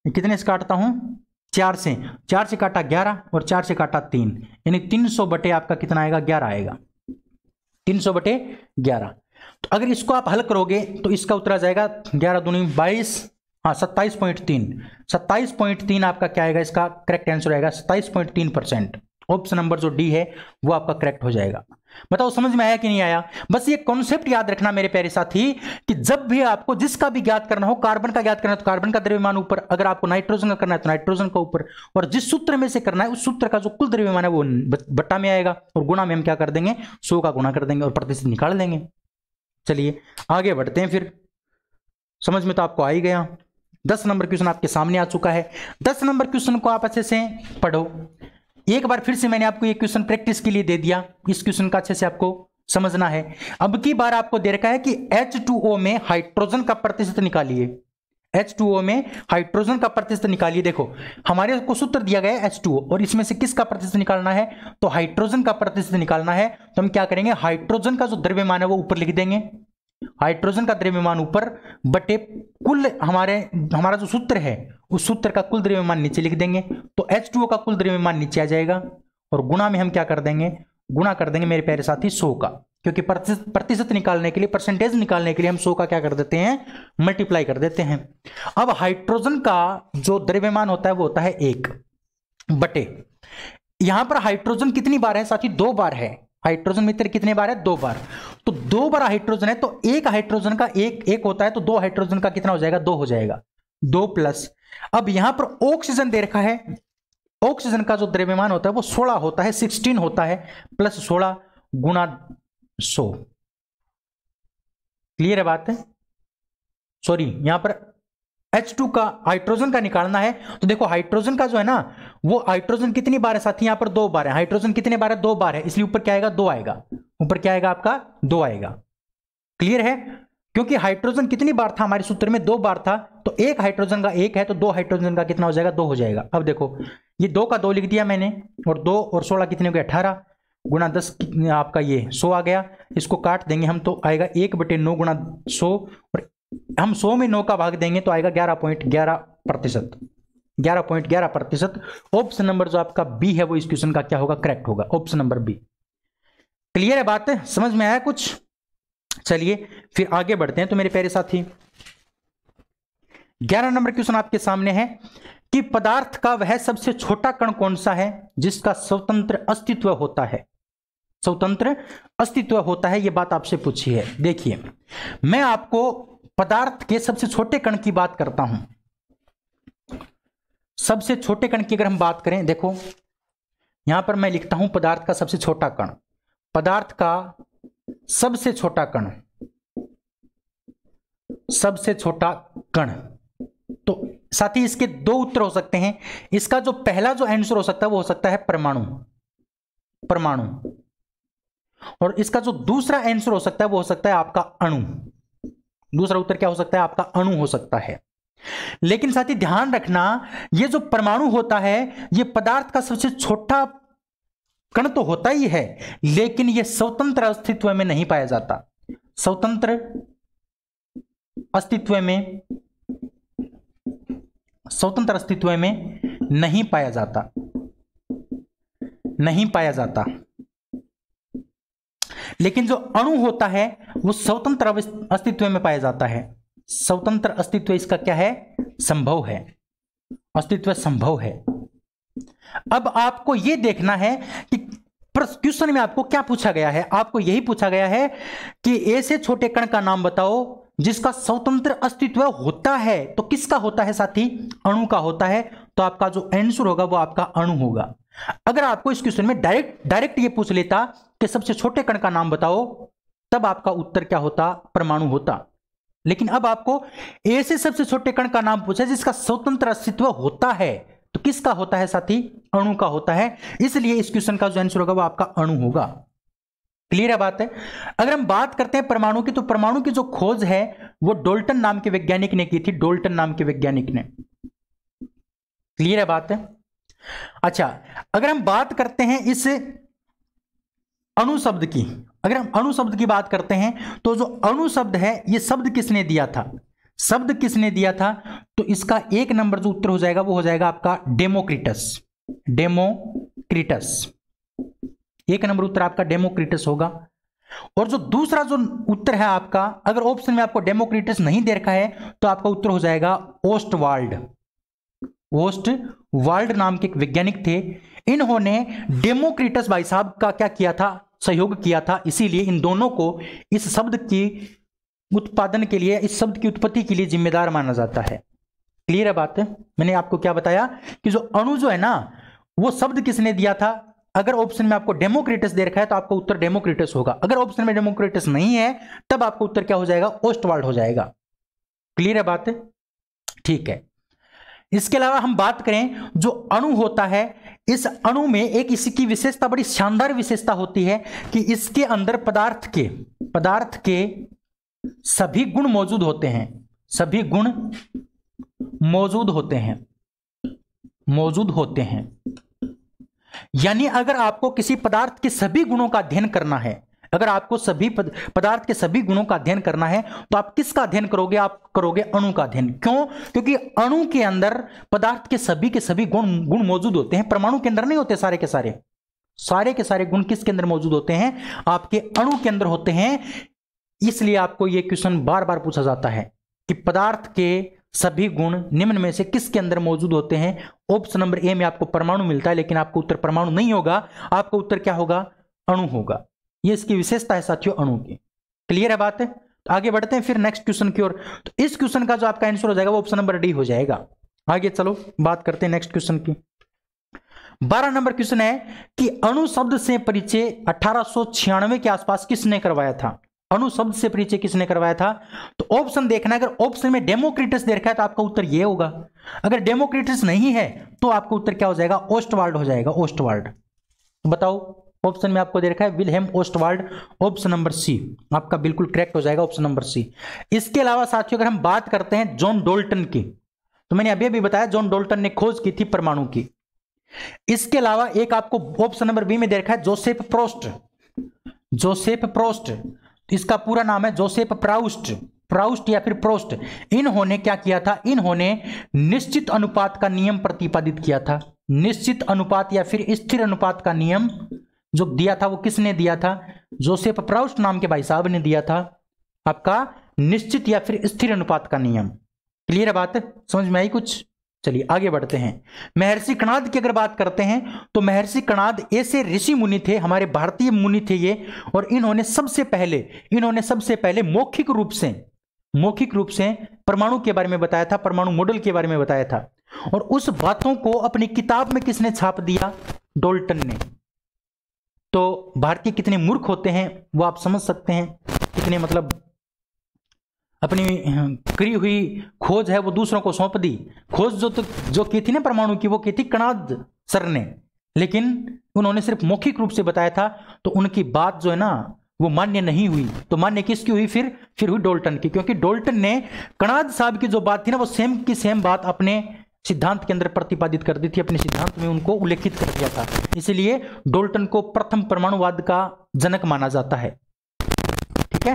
कितने से काटता हूं, 4 से काटा 11, और 4 से काटा 3, यानी 300 बटे आपका कितना आएगा, 11 आएगा, 300 बटे 11। तो अगर इसको आप हल करोगे तो इसका उत्तर आ जाएगा 11 दूनी 22, हाँ 27.3 आपका क्या आएगा, इसका करेक्ट आंसर आएगा 27.3%। ऑप्शन नंबर जो डी है वो आपका करेक्ट हो जाएगा। बताओ समझ में आया कि नहीं आया? बस ये कॉन्सेप्ट याद रखना मेरे प्यारे साथी कि जब भी आपको जिसका भी ज्ञात करना हो, कार्बन का ज्ञात करना है तो कार्बन का द्रव्यमान ऊपर, अगर आपको नाइट्रोजन का करना है तो नाइट्रोजन का ऊपर, और जिस सूत्र में से करना है उस सूत्र का जो कुल द्रव्यमान है वो बट्टा में आएगा, और गुणा में हम क्या कर देंगे, 100 का गुणा कर देंगे और प्रतिशत निकाल देंगे। चलिए आगे बढ़ते हैं, फिर समझ में तो आपको आ ही गया। 10 नंबर क्वेश्चन आपके सामने आ चुका है। 10 नंबर क्वेश्चन को आप अच्छे से पढ़ो। एक बार फिर से मैंने आपको ये क्वेश्चन प्रैक्टिस के लिए दे दिया, इस क्वेश्चन का अच्छे से आपको समझना है। अब की बार आपको दे रखा है कि H2O में हाइड्रोजन का प्रतिशत निकालिए। H2O में हाइड्रोजन का प्रतिशत निकालिए। देखो हमारे को सूत्र दिया गया है H2O, और इसमें से किसका प्रतिशत निकालना है, तो हाइड्रोजन का प्रतिशत निकालना है। तो हम क्या करेंगे, हाइड्रोजन का जो द्रव्यमान है वो ऊपर लिख देंगे, हाइड्रोजन का द्रव्यमान ऊपर बटे कुल हमारा जो सूत्र है उस सूत्र का कुल द्रव्यमान नीचे लिख देंगे। तो H2O का कुल द्रव्यमान नीचे आ जाएगा, और गुणा में हम क्या कर देंगे, गुणा कर देंगे मेरे प्यारे साथी 100 का, क्योंकि प्रतिशत निकालने के लिए, परसेंटेज निकालने के लिए हम 100 का क्या कर देते हैं, मल्टीप्लाई कर देते हैं। अब हाइड्रोजन का जो द्रव्यमान होता है वो होता है 1 बटे, यहां पर हाइड्रोजन कितनी बार है साथी, 2 बार है। हाइड्रोजन मित्र कितने बार है, 2 बार। तो 2 बार हाइड्रोजन है तो एक हाइड्रोजन का एक होता है, तो 2 हाइड्रोजन का कितना हो जाएगा, 2 हो जाएगा, 2 प्लस। अब यहां पर ऑक्सीजन दे रखा है, ऑक्सीजन का जो द्रव्यमान होता है वो 16 होता है, 16 होता है, प्लस 16 गुणा 100। क्लियर है बात है? सॉरी, यहां पर H2 का हाइड्रोजन का निकालना है। तो देखो हाइड्रोजन का जो है ना, वो हाइड्रोजन कितनी बार है साथी, यहां पर 2 बार है। हाइड्रोजन कितने बार है, 2 बार है, इसलिए ऊपर क्या आएगा, 2 आएगा। ऊपर क्या आएगा आपका, 2 आएगा। क्लियर है? क्योंकि हाइड्रोजन कितनी बार था हमारे सूत्र में, 2 बार था, तो एक हाइड्रोजन का 1 है, तो 2 हाइड्रोजन का कितना हो जाएगा, 2 हो जाएगा। अब देखो ये 2 का 2 लिख दिया मैंने, और 2 और 16 कितने हो गए, 18 गुणा 10 आपका ये 100 आ गया। इसको काट देंगे हम तो आएगा 1/9 गुणा 100, और हम 100 में 9 का भाग देंगे तो आएगा 11.11%, 11.11%। ऑप्शन नंबर जो आपका बी है वो इस क्वेश्चन का क्या होगा, करेक्ट होगा, ऑप्शन नंबर बी। क्लियर है बात है? समझ में आया कुछ? चलिए फिर आगे बढ़ते हैं। तो मेरे प्यारे साथी 11 नंबर क्वेश्चन आपके सामने है कि पदार्थ का वह सबसे छोटा कण कौन सा है जिसका स्वतंत्र अस्तित्व होता है, स्वतंत्र अस्तित्व होता है, यह बात आपसे पूछी है। देखिए मैं आपको पदार्थ के सबसे छोटे कण की बात करता हूं। सबसे छोटे कण की अगर हम बात करें, देखो यहां पर मैं लिखता हूं पदार्थ का सबसे छोटा कण, पदार्थ का सबसे छोटा कण, सबसे छोटा कण। तो साथ ही इसके 2 उत्तर हो सकते हैं। इसका जो पहला जो आंसर हो सकता है वो हो सकता है परमाणु, परमाणु, और इसका जो दूसरा आंसर हो सकता है वो हो सकता है आपका अणु। दूसरा उत्तर क्या हो सकता है, आपका अणु हो सकता है। लेकिन साथ ही ध्यान रखना, ये जो परमाणु होता है ये पदार्थ का सबसे छोटा कण तो होता ही है, लेकिन यह स्वतंत्र अस्तित्व में नहीं पाया जाता, स्वतंत्र अस्तित्व में, स्वतंत्र अस्तित्व में नहीं पाया जाता, नहीं पाया जाता। लेकिन जो अणु होता है वो स्वतंत्र अस्तित्व में पाया जाता है। स्वतंत्र अस्तित्व इसका क्या है, संभव है, अस्तित्व संभव है। अब आपको यह देखना है कि क्वेश्चन में आपको क्या पूछा गया है, आपको यही पूछा गया है कि ऐसे छोटे कण का नाम बताओ जिसका स्वतंत्र अस्तित्व होता है। तो किसका होता है साथी, अणु का होता है। तो आपका जो आंसर होगा वो आपका अणु होगा। अगर आपको इस क्वेश्चन में डायरेक्ट ये पूछ लेता कि सबसे छोटे कण का नाम बताओ, तब आपका उत्तर क्या होता, परमाणु होता। लेकिन अब आपको ऐसे सबसे छोटे कण का नाम पूछा जिसका स्वतंत्र अस्तित्व होता है, तो किसका होता है साथी, अणु का होता है। इसलिए इस क्वेश्चन का जो आंसर होगा वो आपका अणु होगा। क्लियर है बात है? अगर हम बात करते हैं परमाणु की, तो परमाणु की जो खोज है वो डाल्टन नाम के वैज्ञानिक ने की थी, डाल्टन नाम के वैज्ञानिक ने। क्लियर है बात है? अच्छा, अगर हम बात करते हैं इस अणु शब्द की, अगर हम अणु शब्द की बात करते हैं तो जो अणु शब्द है ये शब्द किसने दिया था, शब्द किसने दिया था, तो इसका 1 नंबर जो उत्तर हो जाएगा वो हो जाएगा आपका डेमोक्रिटस, डेमोक्रिटस। 1 नंबर उत्तर आपका डेमोक्रिटस होगा। और जो दूसरा जो उत्तर है आपका, अगर ऑप्शन में आपको डेमोक्रिटस नहीं दे रखा है तो आपका उत्तर हो जाएगा ओस्टवाल्ड। ओस्टवाल्ड नाम के एक वैज्ञानिक थे, इन्होंने डेमोक्रिटस भाई साहब का क्या किया था, सहयोग किया था, इसीलिए इन दोनों को इस शब्द की उत्पादन के लिए, इस शब्द की उत्पत्ति के लिए जिम्मेदार माना जाता है। क्लियर है बात? मैंने आपको क्या बताया कि जो अणु जो है ना, वो शब्द किसने दिया था? अगर ऑप्शन में आपको डेमोक्रिटस दे रखा है तो आपका उत्तर डेमोक्रिटस होगा। अगर ऑप्शन में डेमोक्रिटस नहीं है तब आपका उत्तर क्या हो जाएगा? ओस्टवाल्ड हो जाएगा। क्लियर है बात? ठीक है। इसके अलावा हम बात करें, जो अणु होता है, इस अणु में एक इसकी विशेषता, बड़ी शानदार विशेषता होती है कि इसके अंदर पदार्थ के सभी गुण मौजूद होते हैं, सभी गुण मौजूद होते हैं। यानी अगर आपको किसी पदार्थ के सभी गुणों का अध्ययन करना है, अगर आपको सभी पदार्थ के सभी गुणों का अध्ययन करना है तो आप किसका अध्ययन करोगे? आप करोगे अणु का अध्ययन। क्यों? क्योंकि अणु के अंदर पदार्थ के सभी गुण मौजूद होते हैं। परमाणु के अंदर नहीं होते सारे के सारे गुण किसके अंदर मौजूद होते हैं? आपके अणु के अंदर होते हैं। इसलिए आपको यह क्वेश्चन बार बार पूछा जाता है कि पदार्थ के सभी गुण निम्न में से किसके अंदर मौजूद होते हैं? ऑप्शन नंबर ए में आपको परमाणु मिलता है, लेकिन आपको उत्तर परमाणु नहीं होगा, आपका उत्तर क्या होगा? अणु होगा। ये इसकी विशेषता है साथियों अणु की। क्लियर है बात? तो आगे बढ़ते हैं फिर नेक्स्ट क्वेश्चन की ओर। तो इस क्वेश्चन का जो आपका आंसर हो जाएगा वो ऑप्शन नंबर डी हो जाएगा। आगे चलो बात करते हैं नेक्स्ट क्वेश्चन की। 12 नंबर क्वेश्चन है कि अणु शब्द से परिचय 1896 के आसपास किसने करवाया था? अणु शब्द से परिचय किसने करवाया था? तो ऑप्शन देखना है। अगर ऑप्शन में डेमोक्रिटस दे रखा है तो आपका उत्तर ये होगा। अगर डेमोक्रिटस नहीं है तो आपका उत्तर क्या हो जाएगा? ओस्टवाल्ड हो जाएगा। ओस्टवाल्ड। बताओ, ऑप्शन में आपको दे रखा है Wilhelm Ostwald, option number C आपका बिल्कुल करेक्ट हो जाएगा, ऑप्शन नंबर सी। इसके अलावा साथियों अगर हम बात करते हैं जॉन डोल्टन की, तो मैंने अभी भी बताया जॉन डोल्टन ने खोज की थी परमाणु की। इसके अलावा एक आपको ऑप्शन नंबर बी में दे रखा है जोसेफ प्रोस्ट। इसका पूरा नाम है जोसेफ प्राउस्ट या फिर प्रोस्ट। इन्होंने क्या किया था? इन्होंने निश्चित अनुपात का नियम प्रतिपादित किया था। निश्चित अनुपात या फिर स्थिर अनुपात का नियम जो दिया था वो किसने दिया था? जोसेफ प्राउस्ट नाम के भाई साहब ने दिया था आपका निश्चित या फिर स्थिर अनुपात का नियम। क्लियर है बात? समझ में आई कुछ? चलिए आगे बढ़ते हैं। महर्षि कणाद की अगर बात करते हैं तो महर्षि कणाद ऐसे ऋषि मुनि थे, हमारे भारतीय मुनि थे ये, और इन्होंने सबसे पहले मौखिक रूप से परमाणु के बारे में बताया था, परमाणु मॉडल के बारे में बताया था। और उस बातों को अपनी किताब में किसने छाप दिया? डोल्टन ने। तो भारतीय कितने मूर्ख होते हैं वो आप समझ सकते हैं, कितने मतलब अपनी करी हुई खोज है वो दूसरों को सौंप दी। खोज जो की थी ना परमाणु की, वो की थी कणाद सर ने, लेकिन उन्होंने सिर्फ मौखिक रूप से बताया था, तो उनकी बात जो है ना वो मान्य नहीं हुई। तो मान्य किसकी हुई? फिर हुई डोल्टन की, क्योंकि डोल्टन ने कणाद साहब की जो बात थी ना वो सेम की सेम बात अपने सिद्धांत के अंदर प्रतिपादित कर दी थी, अपने सिद्धांत में उनको उल्लेखित कर दिया था। इसलिए डोल्टन को प्रथम परमाणुवाद का जनक माना जाता है। ठीक है,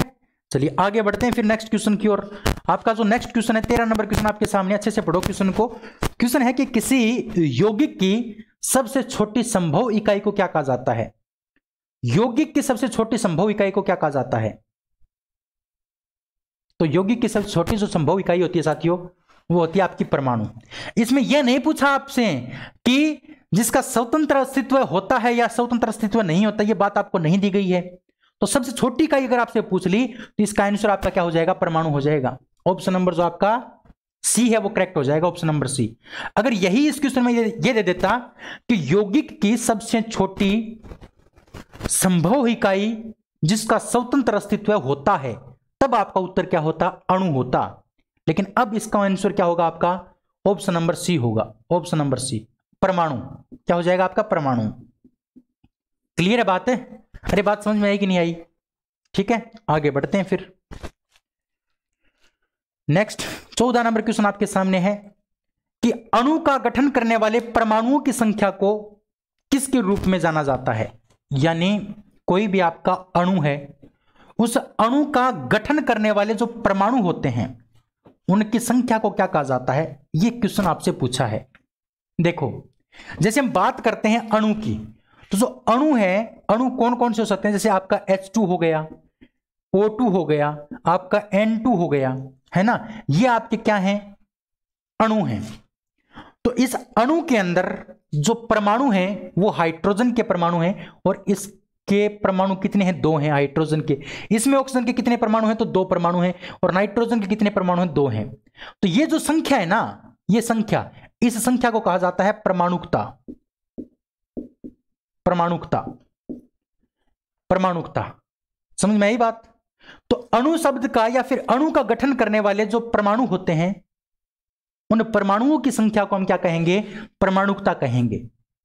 चलिए आगे बढ़ते हैं फिर नेक्स्ट क्वेश्चन की ओर। आपका जो नेक्स्ट क्वेश्चन है 13 नंबर क्वेश्चन आपके सामने, अच्छे से पढ़ो क्वेश्चन को। क्वेश्चन है कि किसी यौगिक की सबसे छोटी संभव इकाई को क्या कहा जाता है? यौगिक की सबसे छोटी संभव इकाई को क्या कहा जाता है? तो यौगिक की सबसे छोटी जो संभव इकाई होती है साथियों वो होती है आपकी परमाणु। इसमें यह नहीं पूछा आपसे कि जिसका स्वतंत्र अस्तित्व होता है या स्वतंत्र अस्तित्व नहीं होता, यह बात आपको नहीं दी गई है। तो सबसे छोटी इकाई अगर आपसे पूछ ली तो इसका आंसर आपका क्या हो जाएगा? परमाणु हो जाएगा। ऑप्शन नंबर जो आपका सी है वो करेक्ट हो जाएगा, ऑप्शन नंबर सी। अगर यही इस क्वेश्चन में ये दे देता कि यौगिक की सबसे छोटी संभव इकाई जिसका स्वतंत्र अस्तित्व होता है, तब आपका उत्तर क्या होता? अणु होता। लेकिन अब इसका आंसर क्या होगा आपका? ऑप्शन नंबर सी होगा, ऑप्शन नंबर सी, परमाणु। क्या हो जाएगा आपका? परमाणु। क्लियर है बात? अरे बात समझ में आई कि नहीं आई? ठीक है, आगे बढ़ते हैं फिर। नेक्स्ट 14 नंबर क्वेश्चन आपके सामने है कि अणु का गठन करने वाले परमाणुओं की संख्या को किसके रूप में जाना जाता है? यानी कोई भी आपका अणु है, उस अणु का गठन करने वाले जो परमाणु होते हैं उनकी संख्या को क्या कहा जाता है? यह क्वेश्चन आपसे पूछा है। देखो, जैसे हम बात करते हैं अणु की, तो जो अणु है, अणु कौन कौन से हो सकते हैं? जैसे आपका H2 हो गया, O2 हो गया, आपका N2 हो गया, है ना? ये आपके क्या हैं? अणु हैं। तो इस अणु के अंदर जो परमाणु हैं वो हाइड्रोजन के परमाणु हैं, और इस के परमाणु कितने हैं? 2 हैं हाइड्रोजन के। इसमें ऑक्सीजन के कितने परमाणु हैं? तो 2 परमाणु हैं। और नाइट्रोजन के कितने परमाणु हैं? 2 हैं। तो ये जो संख्या है ना, ये संख्या, इस संख्या को कहा जाता है परमाणुकता। परमाणुकता, परमाणुकता, समझ में आई बात? तो अणु शब्द का या फिर अणु का गठन करने वाले जो परमाणु होते हैं, उन परमाणुओं की संख्या को हम क्या कहेंगे? परमाणुकता कहेंगे।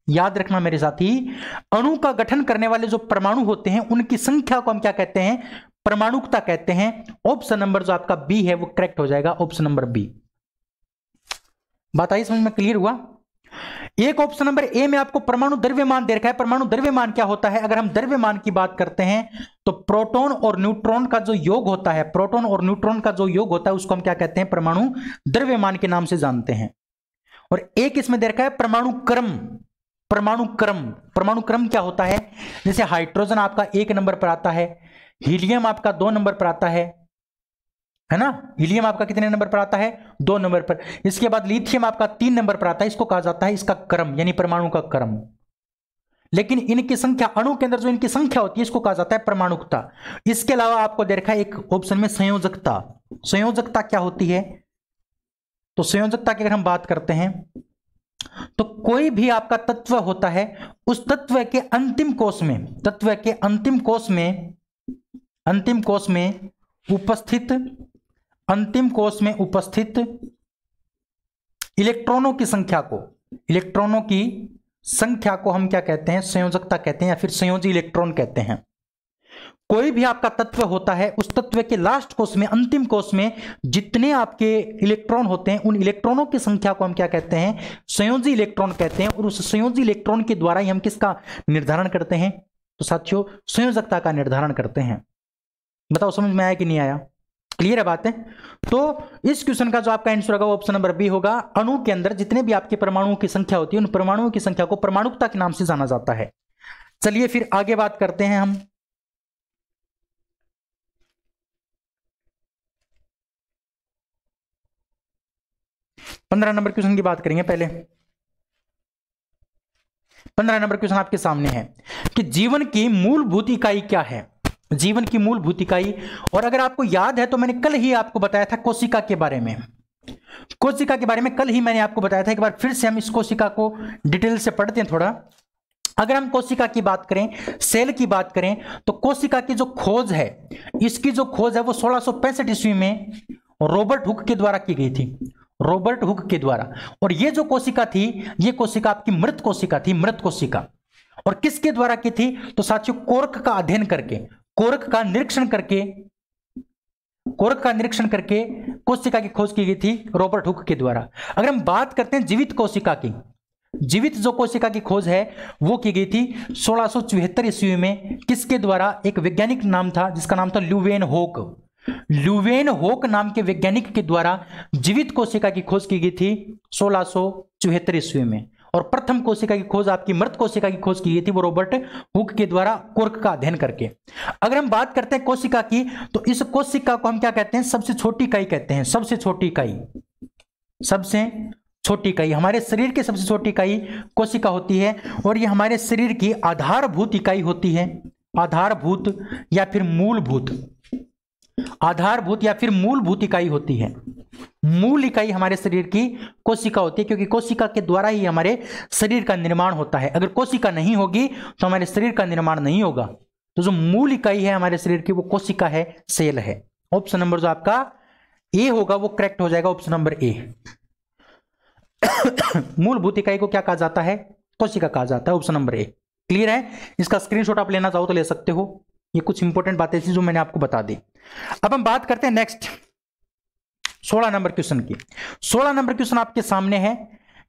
याद रखना मेरे साथी, अणु का गठन करने वाले जो परमाणु होते हैं उनकी संख्या को हम क्या कहते हैं? परमाणुकता कहते हैं। ऑप्शन नंबर जो आपका बी है वो करेक्ट हो जाएगा, ऑप्शन नंबर बी। बात आई समझ में? क्लियर हुआ? एक ऑप्शन नंबर ए में आपको परमाणु द्रव्यमान दे रखा है। परमाणु द्रव्यमान क्या होता है? अगर हम द्रव्यमान की बात करते हैं तो प्रोटॉन और न्यूट्रॉन का जो योग होता है, प्रोटॉन और न्यूट्रॉन का जो योग होता है उसको हम क्या कहते हैं? परमाणु द्रव्यमान के नाम से जानते हैं। और एक इसमें दे रखा है परमाणु क्रम। परमाणु क्रम, परमाणु क्रम क्या होता है? जैसे हाइड्रोजन आपका 1 नंबर पर आता है, हीलियम आपका 2 नंबर पर आता है ना? हीलियम आपका कितने नंबर पर आता है? 2 नंबर पर। इसके बाद लिथियम आपका 3 नंबर पर आता है। इसको कहा जाता है इसका क्रम, यानी परमाणु का क्रम। लेकिन इनकी संख्या, अणु के अंदर जो इनकी संख्या होती है इसको कहा जाता है परमाणुकता। इसके अलावा आपको दे रखा है एक ऑप्शन में संयोजकता। संयोजकता क्या होती है? तो संयोजकता की अगर हम बात करते हैं तो कोई भी आपका तत्व होता है, उस तत्व के अंतिम कोश में, तत्व के अंतिम कोश में, अंतिम कोश में उपस्थित, अंतिम कोश में उपस्थित इलेक्ट्रॉनों की संख्या को, इलेक्ट्रॉनों की संख्या को हम क्या कहते हैं? संयोजकता कहते हैं या फिर संयोजी इलेक्ट्रॉन कहते हैं। कोई भी आपका तत्व होता है, उस तत्व के लास्ट कोश में, अंतिम कोश में जितने आपके इलेक्ट्रॉन होते हैं, उन इलेक्ट्रॉनों की संख्या को हम क्या कहते हैं? संयोजी इलेक्ट्रॉन कहते हैं। और उस संयोजी इलेक्ट्रॉन के द्वारा ही हम किसका निर्धारण करते हैं? तो साथियों संयोजकता का निर्धारण करते हैं। बताओ समझ में आया कि नहीं आया? क्लियर है बात है? तो इस क्वेश्चन का जो आपका आंसर होगा वो ऑप्शन नंबर बी होगा। अणु के अंदर जितने भी आपके परमाणुओं की संख्या होती है, उन परमाणुओं की संख्या को परमाणुकता के नाम से जाना जाता है। चलिए फिर आगे बात करते हैं हम। पंद्रह नंबर क्वेश्चन की बात करेंगे पहले। 15 नंबर क्वेश्चन आपके सामने है कि जीवन की मूलभूत इकाई क्या है? जीवन की मूलभूत इकाई। और अगर आपको याद है तो मैंने कल ही आपको बताया था कोशिका के बारे में। कोशिका के बारे में कल ही मैंने आपको बताया था। एक बार फिर से हम इस कोशिका को डिटेल से पढ़ते हैं थोड़ा। अगर हम कोशिका की बात करें, सेल की बात करें, तो कोशिका की जो खोज है, इसकी जो खोज है वो 1665 ईस्वी में रॉबर्ट हुक के द्वारा की गई थी। रॉबर्ट हुक के द्वारा। और ये जो कोशिका थी, ये कोशिका आपकी मृत कोशिका थी, मृत कोशिका। और किसके द्वारा की थी? तो साथियों कोर्क का अध्ययन करके, कोर्क का निरीक्षण करके, कोर्क का निरीक्षण करके कोशिका की खोज की गई थी रॉबर्ट हुक के द्वारा। अगर हम बात करते हैं जीवित कोशिका की, जीवित जो कोशिका की खोज है वो की गई थी 1674 ईस्वी में। किसके द्वारा? एक वैज्ञानिक नाम था जिसका नाम था ल्यूवेनहोक। ल्यूवेनहोक नाम के वैज्ञानिक के द्वारा जीवित कोशिका की खोज की गई थी 1674 ईस्वी में। और प्रथम कोशिका की खोज, आपकी मृत कोशिका की खोज की गई थी वो रॉबर्ट हुक के द्वारा कोर्क का अध्ययन करके। अगर हम बात करते हैं कोशिका की, तो इस कोशिका को हम क्या कहते हैं? सबसे छोटी इकाई कहते हैं। सबसे छोटी इकाई, सबसे छोटी इकाई, हमारे शरीर की सबसे छोटी इकाई कोशिका होती है। और ये हमारे शरीर की आधारभूत इकाई होती है। आधारभूत या फिर मूलभूत, आधारभूत या फिर मूलभूत इकाई होती है। मूल इकाई हमारे शरीर की कोशिका होती है, क्योंकि कोशिका के द्वारा ही हमारे शरीर का निर्माण होता है। अगर कोशिका नहीं होगी तो हमारे शरीर का निर्माण नहीं होगा। तो जो मूल इकाई है हमारे शरीर की वो कोशिका है, सेल है। ऑप्शन नंबर जो आपका ए होगा वो करेक्ट हो जाएगा, ऑप्शन नंबर ए। मूलभूत इकाई को क्या कहा जाता है? कोशिका कहा जाता है, ऑप्शन नंबर ए। क्लियर है? इसका स्क्रीनशॉट आप लेना चाहो तो ले सकते हो। ये कुछ इंपॉर्टेंट बातें थी जो मैंने आपको बता दी। अब हम बात करते हैं नेक्स्ट 16 नंबर क्वेश्चन की। 16 नंबर क्वेश्चन आपके सामने है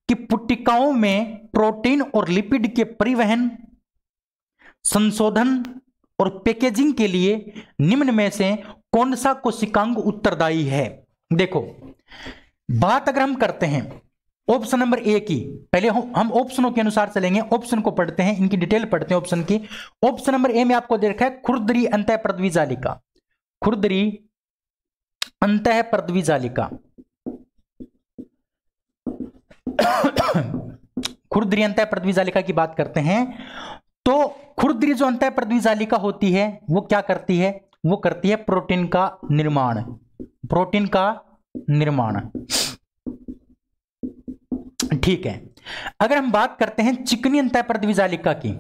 कि पुट्टिकाओं में प्रोटीन और लिपिड के परिवहन, संशोधन और पैकेजिंग के लिए निम्न में से कौन सा कोशिकांग उत्तरदायी है? देखो, बात अगर हम करते हैं ऑप्शन नंबर ए की, पहले हम ऑप्शनों के अनुसार चलेंगे। ऑप्शन को पढ़ते हैं, इनकी डिटेल पढ़ते हैं ऑप्शन की। ऑप्शन नंबर ए में आपको दे रखा है खुरदरी अंतःपृथ्वी जालिका। खुरदरी अंतःपृथ्वी जालिका। खुरदरी अंतःपृथ्वी जालिका की बात करते हैं तो खुरदरी जो अंतःपृथ्वी जालिका होती है वो क्या करती है, वो करती है प्रोटीन का निर्माण, प्रोटीन का निर्माण। ठीक है, अगर हम बात करते हैं चिकनी अंतःपृथ्वी जालिका की,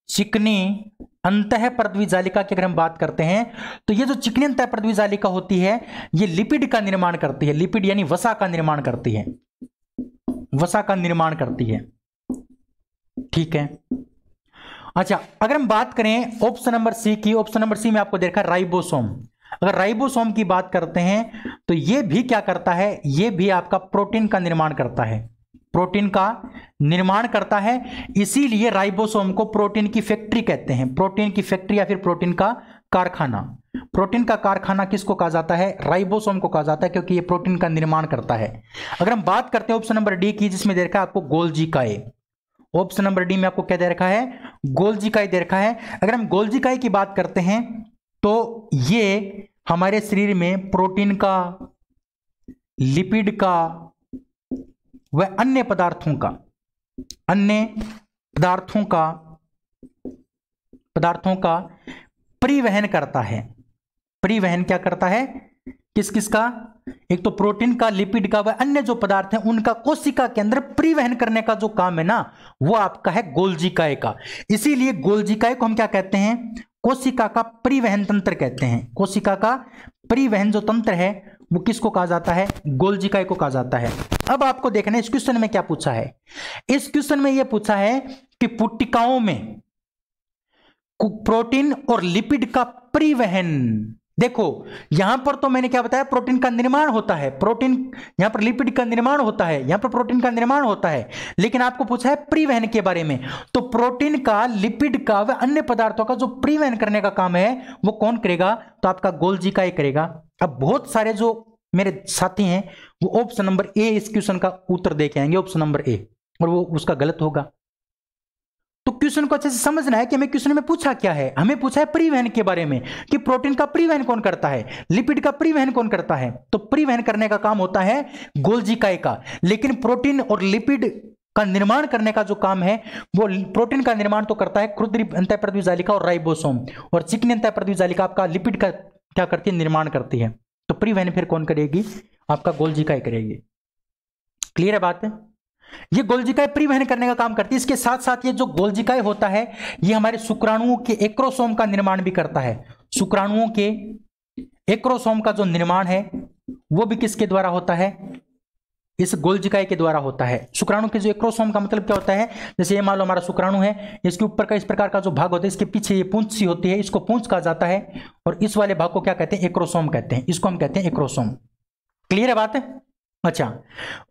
चिकनी अंतःपृथ्वी जालिका की अगर हम बात करते हैं तो ये जो चिकनी अंतःपृथ्वी जालिका होती है ये लिपिड का निर्माण करती है, लिपिड यानी वसा का निर्माण करती है, वसा का निर्माण करती है। ठीक है, अच्छा अगर हम बात करें ऑप्शन नंबर सी की, ऑप्शन नंबर सी में आपको देखा राइबोसोम। अगर राइबोसोम की बात करते हैं तो ये भी क्या करता है, ये भी आपका प्रोटीन का निर्माण करता है, प्रोटीन का निर्माण करता है। इसीलिए राइबोसोम को प्रोटीन की फैक्ट्री कहते हैं, प्रोटीन की फैक्ट्री या फिर प्रोटीन का कारखाना। प्रोटीन का कारखाना किसको कहा जाता है, राइबोसोम को कहा जाता है, क्योंकि ये प्रोटीन का निर्माण करता है। अगर हम बात करते हैं ऑप्शन नंबर डी की, जिसमें दे रखा है आपको गोल्जी काय, ऑप्शन नंबर डी में आपको क्या दे रखा है, गोल्जी काय दे रखा है। अगर हम गोल्जी काय की बात करते हैं तो ये हमारे शरीर में प्रोटीन का, लिपिड का व अन्य पदार्थों का, अन्य पदार्थों का परिवहन करता है। परिवहन क्या करता है, किस किस का, एक तो प्रोटीन का, लिपिड का व अन्य जो पदार्थ हैं उनका कोशिका के अंदर परिवहन करने का जो काम है ना, वो आपका है गोल्जी काय का। इसीलिए गोल्जी काय को हम क्या कहते हैं, कोशिका का परिवहन तंत्र कहते हैं। कोशिका का परिवहन जो तंत्र है वो किसको कहा जाता है, गोल्जी काय को कहा जाता है। अब आपको देखना है इस क्वेश्चन में क्या पूछा है, इस क्वेश्चन में यह पूछा है कि पुट्टिकाओं में प्रोटीन और लिपिड का परिवहन। देखो यहां पर तो मैंने क्या बताया, प्रोटीन का निर्माण होता है, प्रोटीन यहां पर लिपिड का निर्माण होता है, यहां पर प्रोटीन का निर्माण होता है, लेकिन आपको पूछा है परिवहन के बारे में। तो प्रोटीन का, लिपिड का व अन्य पदार्थों का जो परिवहन करने का काम है वो कौन करेगा, तो आपका गोल्जी काय करेगा। अब बहुत सारे जो मेरे साथी हैं वो ऑप्शन नंबर ए इस क्वेश्चन का उत्तर दे के आएंगे, ऑप्शन नंबर ए, और वो उसका गलत होगा। तो क्वेश्चन को अच्छे से समझना है कि हमें क्वेश्चन में पूछा क्या है। हमें पूछा है परिवहन के बारे में कि प्रोटीन का परिवहन कौन करता है, लिपिड का परिवहन कौन करता है। तो परिवहन करने का काम होता है गोल्जी काय का, लेकिन प्रोटीन और लिपिड का निर्माण करने का जो काम है वो, प्रोटीन का निर्माण तो करता है खुरदरी अंतःपृथ्वी जालिका और राइबोसोम, और चिकनी अंतःपृथ्वी जालिका आपका लिपिड का क्या करती है, निर्माण करती है। तो परिवहन फिर कौन करेगी, आपका गोल्जी काय करेगी। क्लियर है बात है, ये गोल्जी काय परिवहन करने का काम करती है। इसके साथ साथ ये जो गोल्जी काय होता है ये हमारे शुक्राणुओं के एक्रोसोम का निर्माण भी करता है। शुक्राणुओं के एक्रोसोम का जो निर्माण है वो भी किसके द्वारा होता है, इस गोल्जी काय के द्वारा होता है। शुक्राणु के जो एक्रोसोम का मतलब क्या होता है, जैसे ये मान लो हमारा शुक्राणु है, इसके ऊपर का इस प्रकार का जो भाग होता है, इसके पीछे ये पूंछ सी होती है, इसको पूंछ कहा जाता है, और इस वाले भाग को क्या कहते हैं, एक्रोसोम कहते हैं, इसको हम कहते हैं एक्रोसोम। क्लियर है बात है। अच्छा,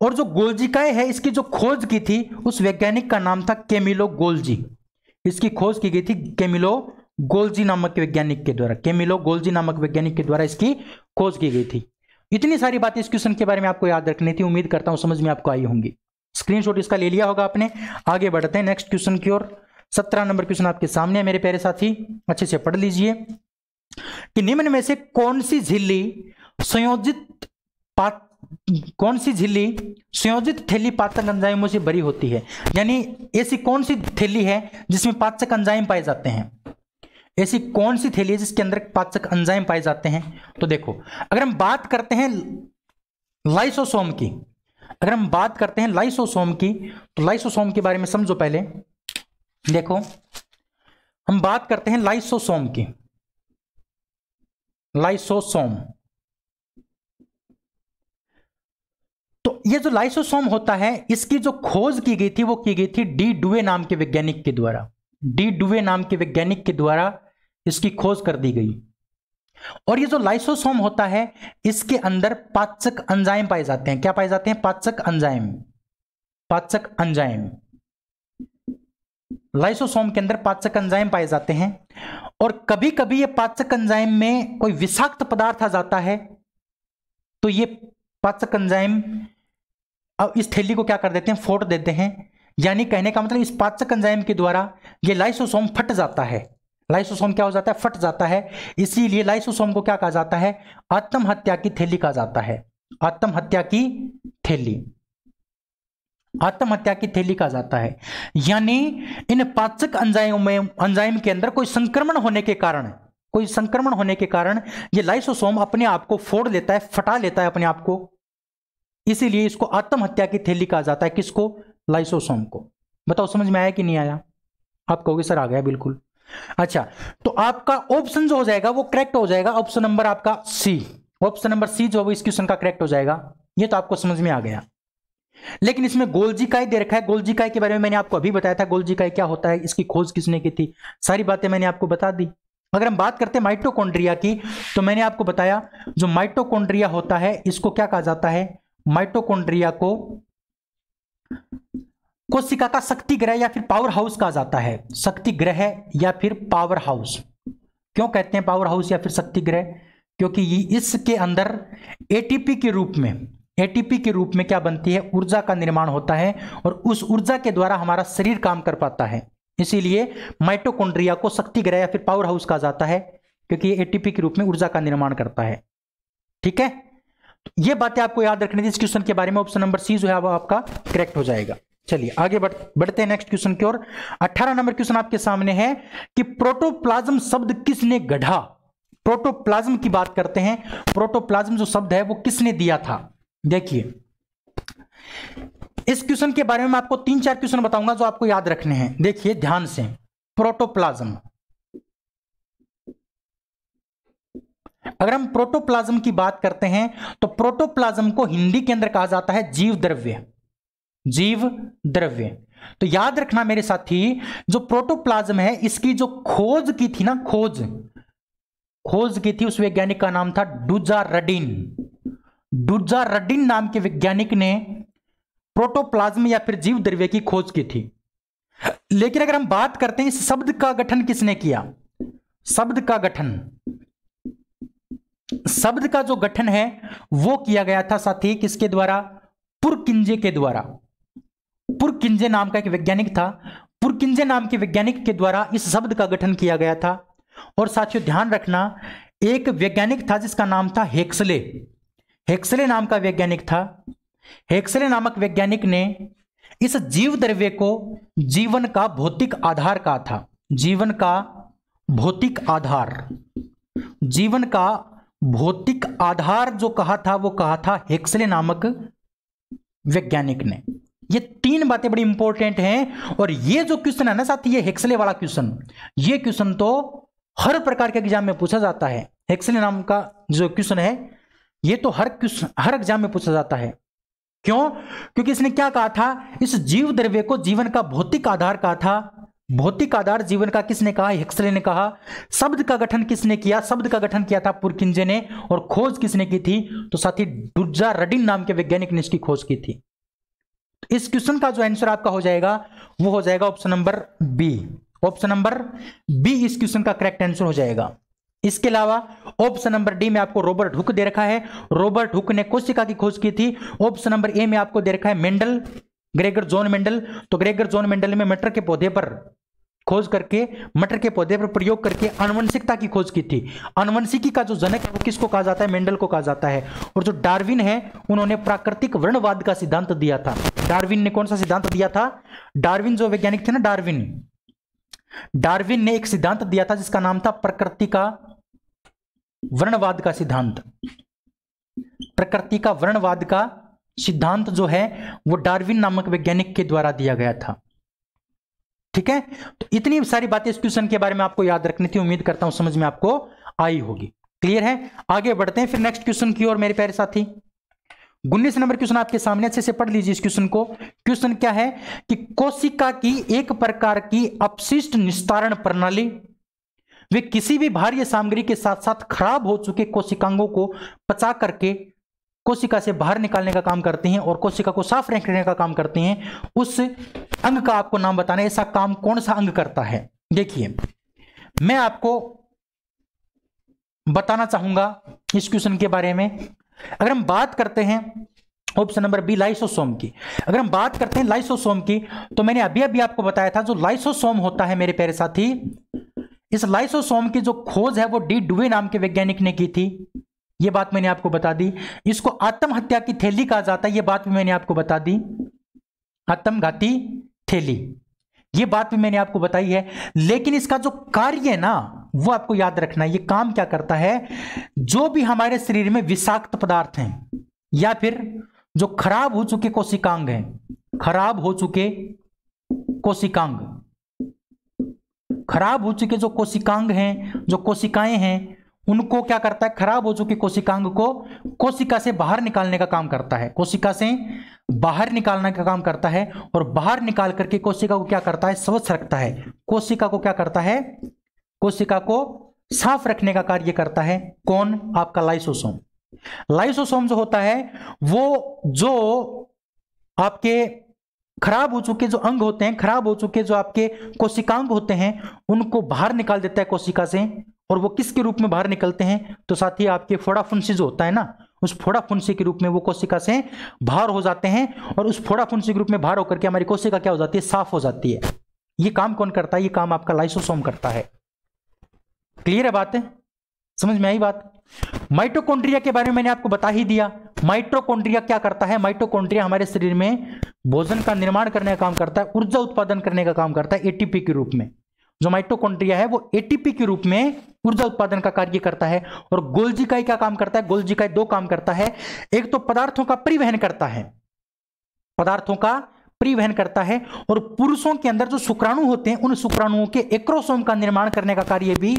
और जो गोल्जी काय है इसकी जो खोज की थी उस वैज्ञानिक का नाम था कैमिलो गोल्जी। इसकी खोज की गई थी कैमिलो गोल्जी नामक वैज्ञानिक के द्वारा, कैमिलो गोल्जी नामक वैज्ञानिक के द्वारा इसकी खोज की गई थी। इतनी सारी बातें इस क्वेश्चन के बारे में आपको याद रखनी थी, उम्मीद करता हूं समझ में आपको आई होंगी। स्क्रीनशॉट इसका ले लिया होगा आपने। आगे बढ़ते हैं नेक्स्ट क्वेश्चन की ओर। 17 नंबर क्वेश्चन आपके सामने है मेरे प्यारे साथी, अच्छे से पढ़ लीजिए कि निम्न में से कौन सी झिल्ली संयोजित थैली पाचक एंजाइमों से भरी होती है। यानी ऐसी कौन सी थैली है जिसमें पाचक एंजाइम पाए जाते हैं, ऐसी कौन सी थैली है जिसके अंदर पाचक एंजाइम पाए जाते हैं। तो देखो अगर हम बात करते हैं लाइसोसोम की, अगर हम बात करते हैं लाइसोसोम की, तो लाइसोसोम के बारे में समझो पहले। देखो हम बात करते हैं लाइसोसोम की, लाइसोसोम। तो ये जो लाइसोसोम होता है इसकी जो खोज की गई थी वो की गई थी डी डुवे नाम के वैज्ञानिक के द्वारा। डी डुवे नाम के वैज्ञानिक के द्वारा इसकी खोज कर दी गई। और ये जो लाइसोसोम होता है इसके अंदर पाचक एंजाइम पाए जाते हैं। क्या पाए जाते हैं, पाचक एंजाइम, पाचक एंजाइम। लाइसोसोम के अंदर पाचक एंजाइम पाए जाते हैं, और कभी कभी ये पाचक एंजाइम में कोई विषाक्त पदार्थ आ जाता है, तो ये पाचक एंजाइम अब इस थैली को क्या कर देते हैं, फोड़ देते हैं। यानी कहने का मतलब इस पाचक एंजाइम के द्वारा ये लाइसोसोम फट जाता है। लाइसोसोम क्या हो जाता है, फट जाता है। इसीलिए लाइसोसोम को क्या कहा जाता है, आत्महत्या की थैली कहा जाता है, आत्महत्या की थैली। आत्महत्या की थैली कहा जाता है। यानी इन पाचक एंजाइम के अंदर कोई संक्रमण होने के कारण ये लाइसोसोम अपने आप को फोड़ लेता है, फटा लेता है अपने आप को, इसीलिए इसको आत्महत्या की थैली कहा जाता है। किसको? लाइसोसोम को। बताओ समझ में आया कि नहीं आया? आप कहोगे सर आ गया बिल्कुल। अच्छा, तो आपका ऑप्शन जो हो जाएगा वो करेक्ट हो जाएगा, ऑप्शन नंबर आपका सी। ऑप्शन नंबर सी जो इस क्वेश्चन का करेक्ट हो जाएगा। ये तो आपको समझ में आ गया। लेकिन इसमें गोल्जी इकाई दे रखा है। गोल्जी इकाई के बारे में मैंने आपको अभी बताया था, गोल्जी इकाई क्या होता है, इसकी खोज किसने की थी, सारी बातें मैंने आपको बता दी। अगर हम बात करते हैं माइटोकॉन्ड्रिया की, तो मैंने आपको बताया जो माइटोकॉन्ड्रिया होता है इसको क्या कहा जाता है, माइटोकॉन्ड्रिया को कोशिका का शक्ति ग्रह या फिर पावर हाउस कहा जाता है। शक्ति ग्रह या फिर पावर हाउस। क्यों कहते हैं पावर हाउस या फिर शक्ति ग्रह? क्योंकि इसके अंदर एटीपी के रूप में क्या बनती है, ऊर्जा का निर्माण होता है, और उस ऊर्जा के द्वारा हमारा शरीर काम कर पाता है। इसीलिए माइटोकॉन्ड्रिया को शक्ति ग्रह या फिर पावर हाउस कहा जाता है, क्योंकि ये एटीपी के रूप में ऊर्जा का निर्माण करता है। ठीक है, तो ये बातें आपको याद रखनी थी इस क्वेश्चन के बारे में। ऑप्शन नंबर सी जो है वो आपका करेक्ट हो जाएगा। चलिए आगे बढ़ते हैं नेक्स्ट क्वेश्चन की ओर। 18 नंबर क्वेश्चन आपके सामने है कि प्रोटोप्लाज्म शब्द किसने गढ़ा। प्रोटोप्लाज्म की बात करते हैं। प्रोटोप्लाज्म जो शब्द है वो किसने दिया था? देखिए, इस क्वेश्चन के बारे में मैं आपको 3-4 क्वेश्चन बताऊंगा जो आपको याद रखने हैं। देखिए ध्यान से, प्रोटोप्लाज्म, अगर हम प्रोटोप्लाज्म की बात करते हैं तो प्रोटोप्लाज्म को हिंदी के अंदर कहा जाता है जीव द्रव्य। जीव द्रव्य। तो याद रखना मेरे साथी, जो प्रोटोप्लाज्म है इसकी जो खोज की थी ना, खोज की थी, उस वैज्ञानिक का नाम था डुजारडिन। डुजारडिन नाम के वैज्ञानिक ने प्रोटोप्लाज्म या फिर जीव द्रव्य की खोज की थी। लेकिन अगर हम बात करते हैं इस शब्द का गठन किसने किया, शब्द का जो गठन है वो किया गया था साथी किसके द्वारा? पुरकिंजे के द्वारा। पुरकिंजे नाम का एक वैज्ञानिक था, पुरकिंजे नाम के वैज्ञानिक के द्वारा इस शब्द का गठन किया गया था। और साथियों ध्यान रखना, एक वैज्ञानिक था जिसका नाम था हेक्सले। हेक्सले नाम का वैज्ञानिक था। हेक्सले नामक वैज्ञानिक ने इस जीव द्रव्य को जीवन का भौतिक आधार कहा था। जीवन का भौतिक आधार जो कहा था वो कहा था हेक्सले नामक वैज्ञानिक ने। ये 3 बातें बड़ी इंपॉर्टेंट हैं। और ये जो क्वेश्चन है ना साथी, ये हेक्सले वाला क्वेश्चन, ये क्वेश्चन तो हर प्रकार के एग्जाम में पूछा जाता है। हेक्सले नाम का जो क्वेश्चन है ये तो हर एग्जाम में पूछा जाता है। क्यों? क्योंकि इसने क्या कहा था, इस जीव द्रव्य को जीवन का भौतिक आधार कहा था। भौतिक आधार जीवन का किसने कहा? हेक्सले ने कहा। शब्द का गठन किसने किया? शब्द का गठन किया था पुरकिंजे ने। और खोज किसने की थी? तो साथी डुजारडिन नाम के वैज्ञानिक ने इसकी खोज की थी। इस क्वेश्चन का जो आंसर आपका हो जाएगा वो हो जाएगा option number B. Option number B इस क्वेश्चन का करेक्ट आंसर हो जाएगा। इसके अलावा ऑप्शन नंबर डी में आपको रॉबर्ट हुक दे रखा है। रॉबर्ट हुक ने कोशिका की खोज की थी। ऑप्शन नंबर ए में आपको दे रखा है मेंडल, ग्रेगर जॉन मेंडल। तो ग्रेगर जॉन मेंडल में मटर के पौधे पर खोज करके, मटर के पौधे पर प्रयोग करके आनुवंशिकता की खोज की थी। आनुवंशिकी का जो जनक है वो किसको कहा जाता है? मेंडल को कहा जाता है। और जो डार्विन है उन्होंने प्राकृतिक वर्णवाद का सिद्धांत दिया था। डार्विन ने कौन सा सिद्धांत दिया था? डार्विन जो वैज्ञानिक थे ना, डार्विन ने एक सिद्धांत दिया था जिसका नाम था प्रकृति का वर्णवाद का सिद्धांत। प्रकृति का वर्णवाद का सिद्धांत जो है वो डार्विन नामक वैज्ञानिक के द्वारा दिया गया था। ठीक है, तो इतनी सारी बातें इस क्वेश्चन के बारे में आपको याद रखनी थी। उम्मीद करता हूं समझ में आपको आई होगी। क्लियर है? आगे बढ़ते हैं फिर नेक्स्ट क्वेश्चन की ओर मेरे प्यारे साथी। 19 नंबर क्वेश्चन आपके सामने, अच्छे से पढ़ लीजिए इस क्वेश्चन को। क्वेश्चन क्या है कि कोशिका की एक प्रकार की अपशिष्ट निस्तारण प्रणाली वे किसी भी भारी सामग्री के साथ साथ खराब हो चुके कोशिकांगों को पचा करके कोशिका से बाहर निकालने का काम करती हैं और कोशिका को साफ रखने का काम करती हैं। उस अंग का आपको नाम बताना है, ऐसा काम कौन सा अंग करता है। देखिए मैं आपको बताना चाहूंगा इस क्वेश्चन के बारे में। अगर हम बात करते हैं ऑप्शन नंबर बी लाइसोसोम की, अगर हम बात करते हैं लाइसोसोम की, तो मैंने अभी अभी आपको बताया था जो लाइसोसोम होता है मेरे प्यारे साथी, इस लाइसोसोम की जो खोज है वो डी डुवे नाम के वैज्ञानिक ने की थी। ये बात मैंने आपको बता दी। इसको आत्महत्या की थैली कहा जाता है, ये बात भी मैंने आपको बता दी। आत्मघाती थैली। ये बात भी मैंने आपको बताई है, लेकिन इसका जो कार्य है ना वो आपको याद रखना है। ये काम क्या करता है, जो भी हमारे शरीर में विषाक्त पदार्थ हैं या फिर जो खराब हो चुके कोशिकांग हैं, खराब हो चुके कोशिकांग, खराब हो चुके जो कोशिकांग हैं, जो कोशिकाएं हैं, उनको क्या करता है, खराब हो चुके कोशिकांग को कोशिका से बाहर निकालने का काम करता है, कोशिका से बाहर निकालने का काम करता है। और बाहर निकाल करके कोशिका को क्या करता है, स्वच्छ रखता है। कोशिका को क्या करता है, कोशिका को साफ रखने का कार्य करता है। कौन, आपका लाइसोसोम। लाइसोसोम जो होता है वो जो आपके खराब हो चुके जो अंग होते हैं, खराब हो चुके जो आपके कोशिकांग होते हैं, उनको बाहर निकाल देता है कोशिका से। और वो किसके रूप में बाहर निकलते हैं, तो साथ ही आपके फोड़ा फुंसी जो होता है ना, उस फोड़ा फुंसी के रूप में वो कोशिका से बाहर हो जाते हैं। और उस फोड़ा फुंसी के रूप में बाहर होकर के हमारी कोशिका क्या हो जाती है, साफ हो जाती है। ये काम कौन करता है, ये काम आपका लाइसोसोम करता है। क्लियर है बात है, समझ में आई बात। माइटोकॉन्ड्रिया के बारे में मैंने आपको बता ही दिया। माइटोकॉन्ड्रिया क्या करता है, माइटोकॉन्ड्रिया हमारे शरीर में भोजन का निर्माण करने का काम करता है, ऊर्जा उत्पादन करने का काम करता है एटीपी के रूप में। जो माइटोकॉन्ड्रिया है वो एटीपी के रूप में ऊर्जा उत्पादन का कार्य करता है। और गोल्जी इकाई क्या काम करता है, गोल्जी इकाई दो काम करता है। एक तो पदार्थों का परिवहन करता है, पदार्थों का परिवहन करता है। और पुरुषों के अंदर जो शुक्राणु होते हैं, उन शुक्राणुओं के एक्रोसोम का निर्माण करने का कार्य भी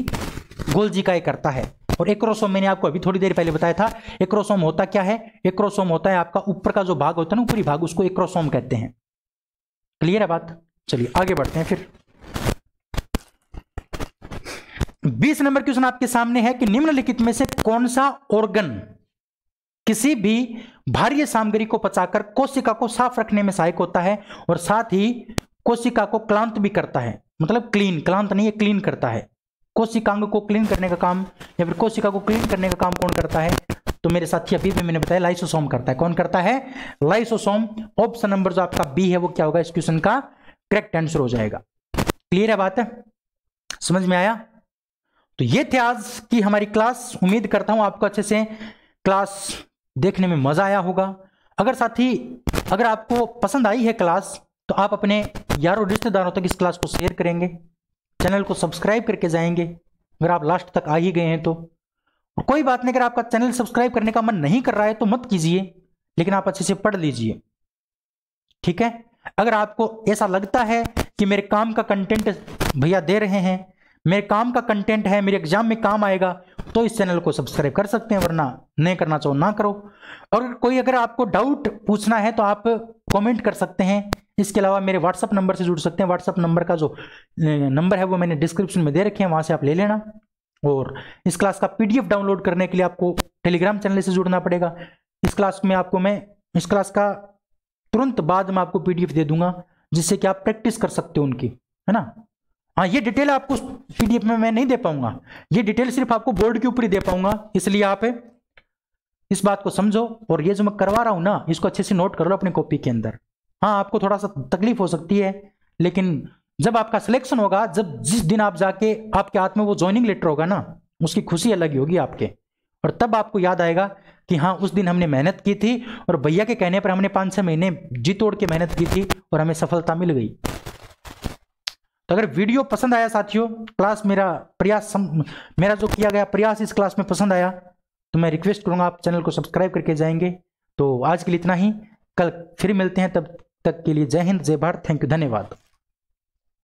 गोल्जी इकाई करता है। और एक्रोसोम मैंने आपको अभी थोड़ी देर पहले बताया था। एक्रोसोम होता क्या है, एक्रोसोम होता है आपका ऊपर का जो भाग होता है ना, ऊपरी भाग, उसको एक्रोसोम कहते हैं। क्लियर है बात, चलिए आगे बढ़ते हैं फिर। 20 नंबर क्वेश्चन आपके सामने है कि निम्नलिखित में से कौन सा ऑर्गन किसी भी भारी सामग्री को पचाकर कोशिका को साफ रखने में सहायक होता है और साथ ही कोशिका को क्लांत भी करता है। मतलब क्लीन, क्लांत नहीं है, क्लीन करता है। कोशिकांग को क्लीन करने का काम या फिर कोशिका को क्लीन करने का काम कौन करता है, तो मेरे साथी अभी भी मैंने बताया लाइसोसोम करता है। कौन करता है, लाइसोसोम। ऑप्शन नंबर जो आपका बी है वो क्या होगा, इस क्वेश्चन का करेक्ट आंसर हो जाएगा। क्लियर है बात है, समझ में आया। तो ये थे आज की हमारी क्लास। उम्मीद करता हूं आपको अच्छे से क्लास देखने में मजा आया होगा। अगर साथी अगर आपको पसंद आई है क्लास, तो आप अपने यारों रिश्तेदारों तक इस क्लास को शेयर करेंगे, चैनल को सब्सक्राइब करके जाएंगे अगर आप लास्ट तक आ ही गए हैं तो। और कोई बात नहीं, अगर आपका चैनल सब्सक्राइब करने का मन नहीं कर रहा है तो मत कीजिए, लेकिन आप अच्छे से पढ़ लीजिए, ठीक है। अगर आपको ऐसा लगता है कि मेरे काम का कंटेंट भैया दे रहे हैं, मेरे काम का कंटेंट है, मेरे एग्जाम में काम आएगा, तो इस चैनल को सब्सक्राइब कर सकते हैं, वरना नहीं करना चाहो ना करो। और कोई अगर आपको डाउट पूछना है तो आप कमेंट कर सकते हैं। इसके अलावा मेरे व्हाट्सअप नंबर से जुड़ सकते हैं। व्हाट्सअप नंबर का जो नंबर है वो मैंने डिस्क्रिप्शन में दे रखे हैं, वहां से आप ले लेना। और इस क्लास का पीडीएफ डाउनलोड करने के लिए आपको टेलीग्राम चैनल से जुड़ना पड़ेगा। इस क्लास में आपको मैं इस क्लास का तुरंत बाद में आपको पीडीएफ दे दूंगा, जिससे कि आप प्रैक्टिस कर सकते हो उनकी, है ना। हाँ, ये डिटेल आपको पीडीएफ में मैं नहीं दे पाऊंगा, ये डिटेल सिर्फ आपको बोर्ड के ऊपर ही दे पाऊंगा, इसलिए आप इस बात को समझो। और ये जो मैं करवा रहा हूं ना, इसको अच्छे से नोट कर लो अपनी कॉपी के अंदर। हाँ, आपको थोड़ा सा तकलीफ हो सकती है, लेकिन जब आपका सिलेक्शन होगा, जब जिस दिन आप जाके आपके हाथ में वो ज्वाइनिंग लेटर होगा ना, उसकी खुशी अलग ही होगी आपके। और तब आपको याद आएगा कि हाँ, उस दिन हमने मेहनत की थी और भैया के कहने पर हमने 5-6 महीने जी तोड़ के मेहनत की थी और हमें सफलता मिल गई। तो अगर वीडियो पसंद आया साथियों, क्लास मेरा जो किया गया प्रयास इस क्लास में पसंद आया, तो मैं रिक्वेस्ट करूंगा आप चैनल को सब्सक्राइब करके जाएंगे। तो आज के लिए इतना ही, कल फिर मिलते हैं, तब तक के लिए जय हिंद, जय भारत, थैंक यू, धन्यवाद।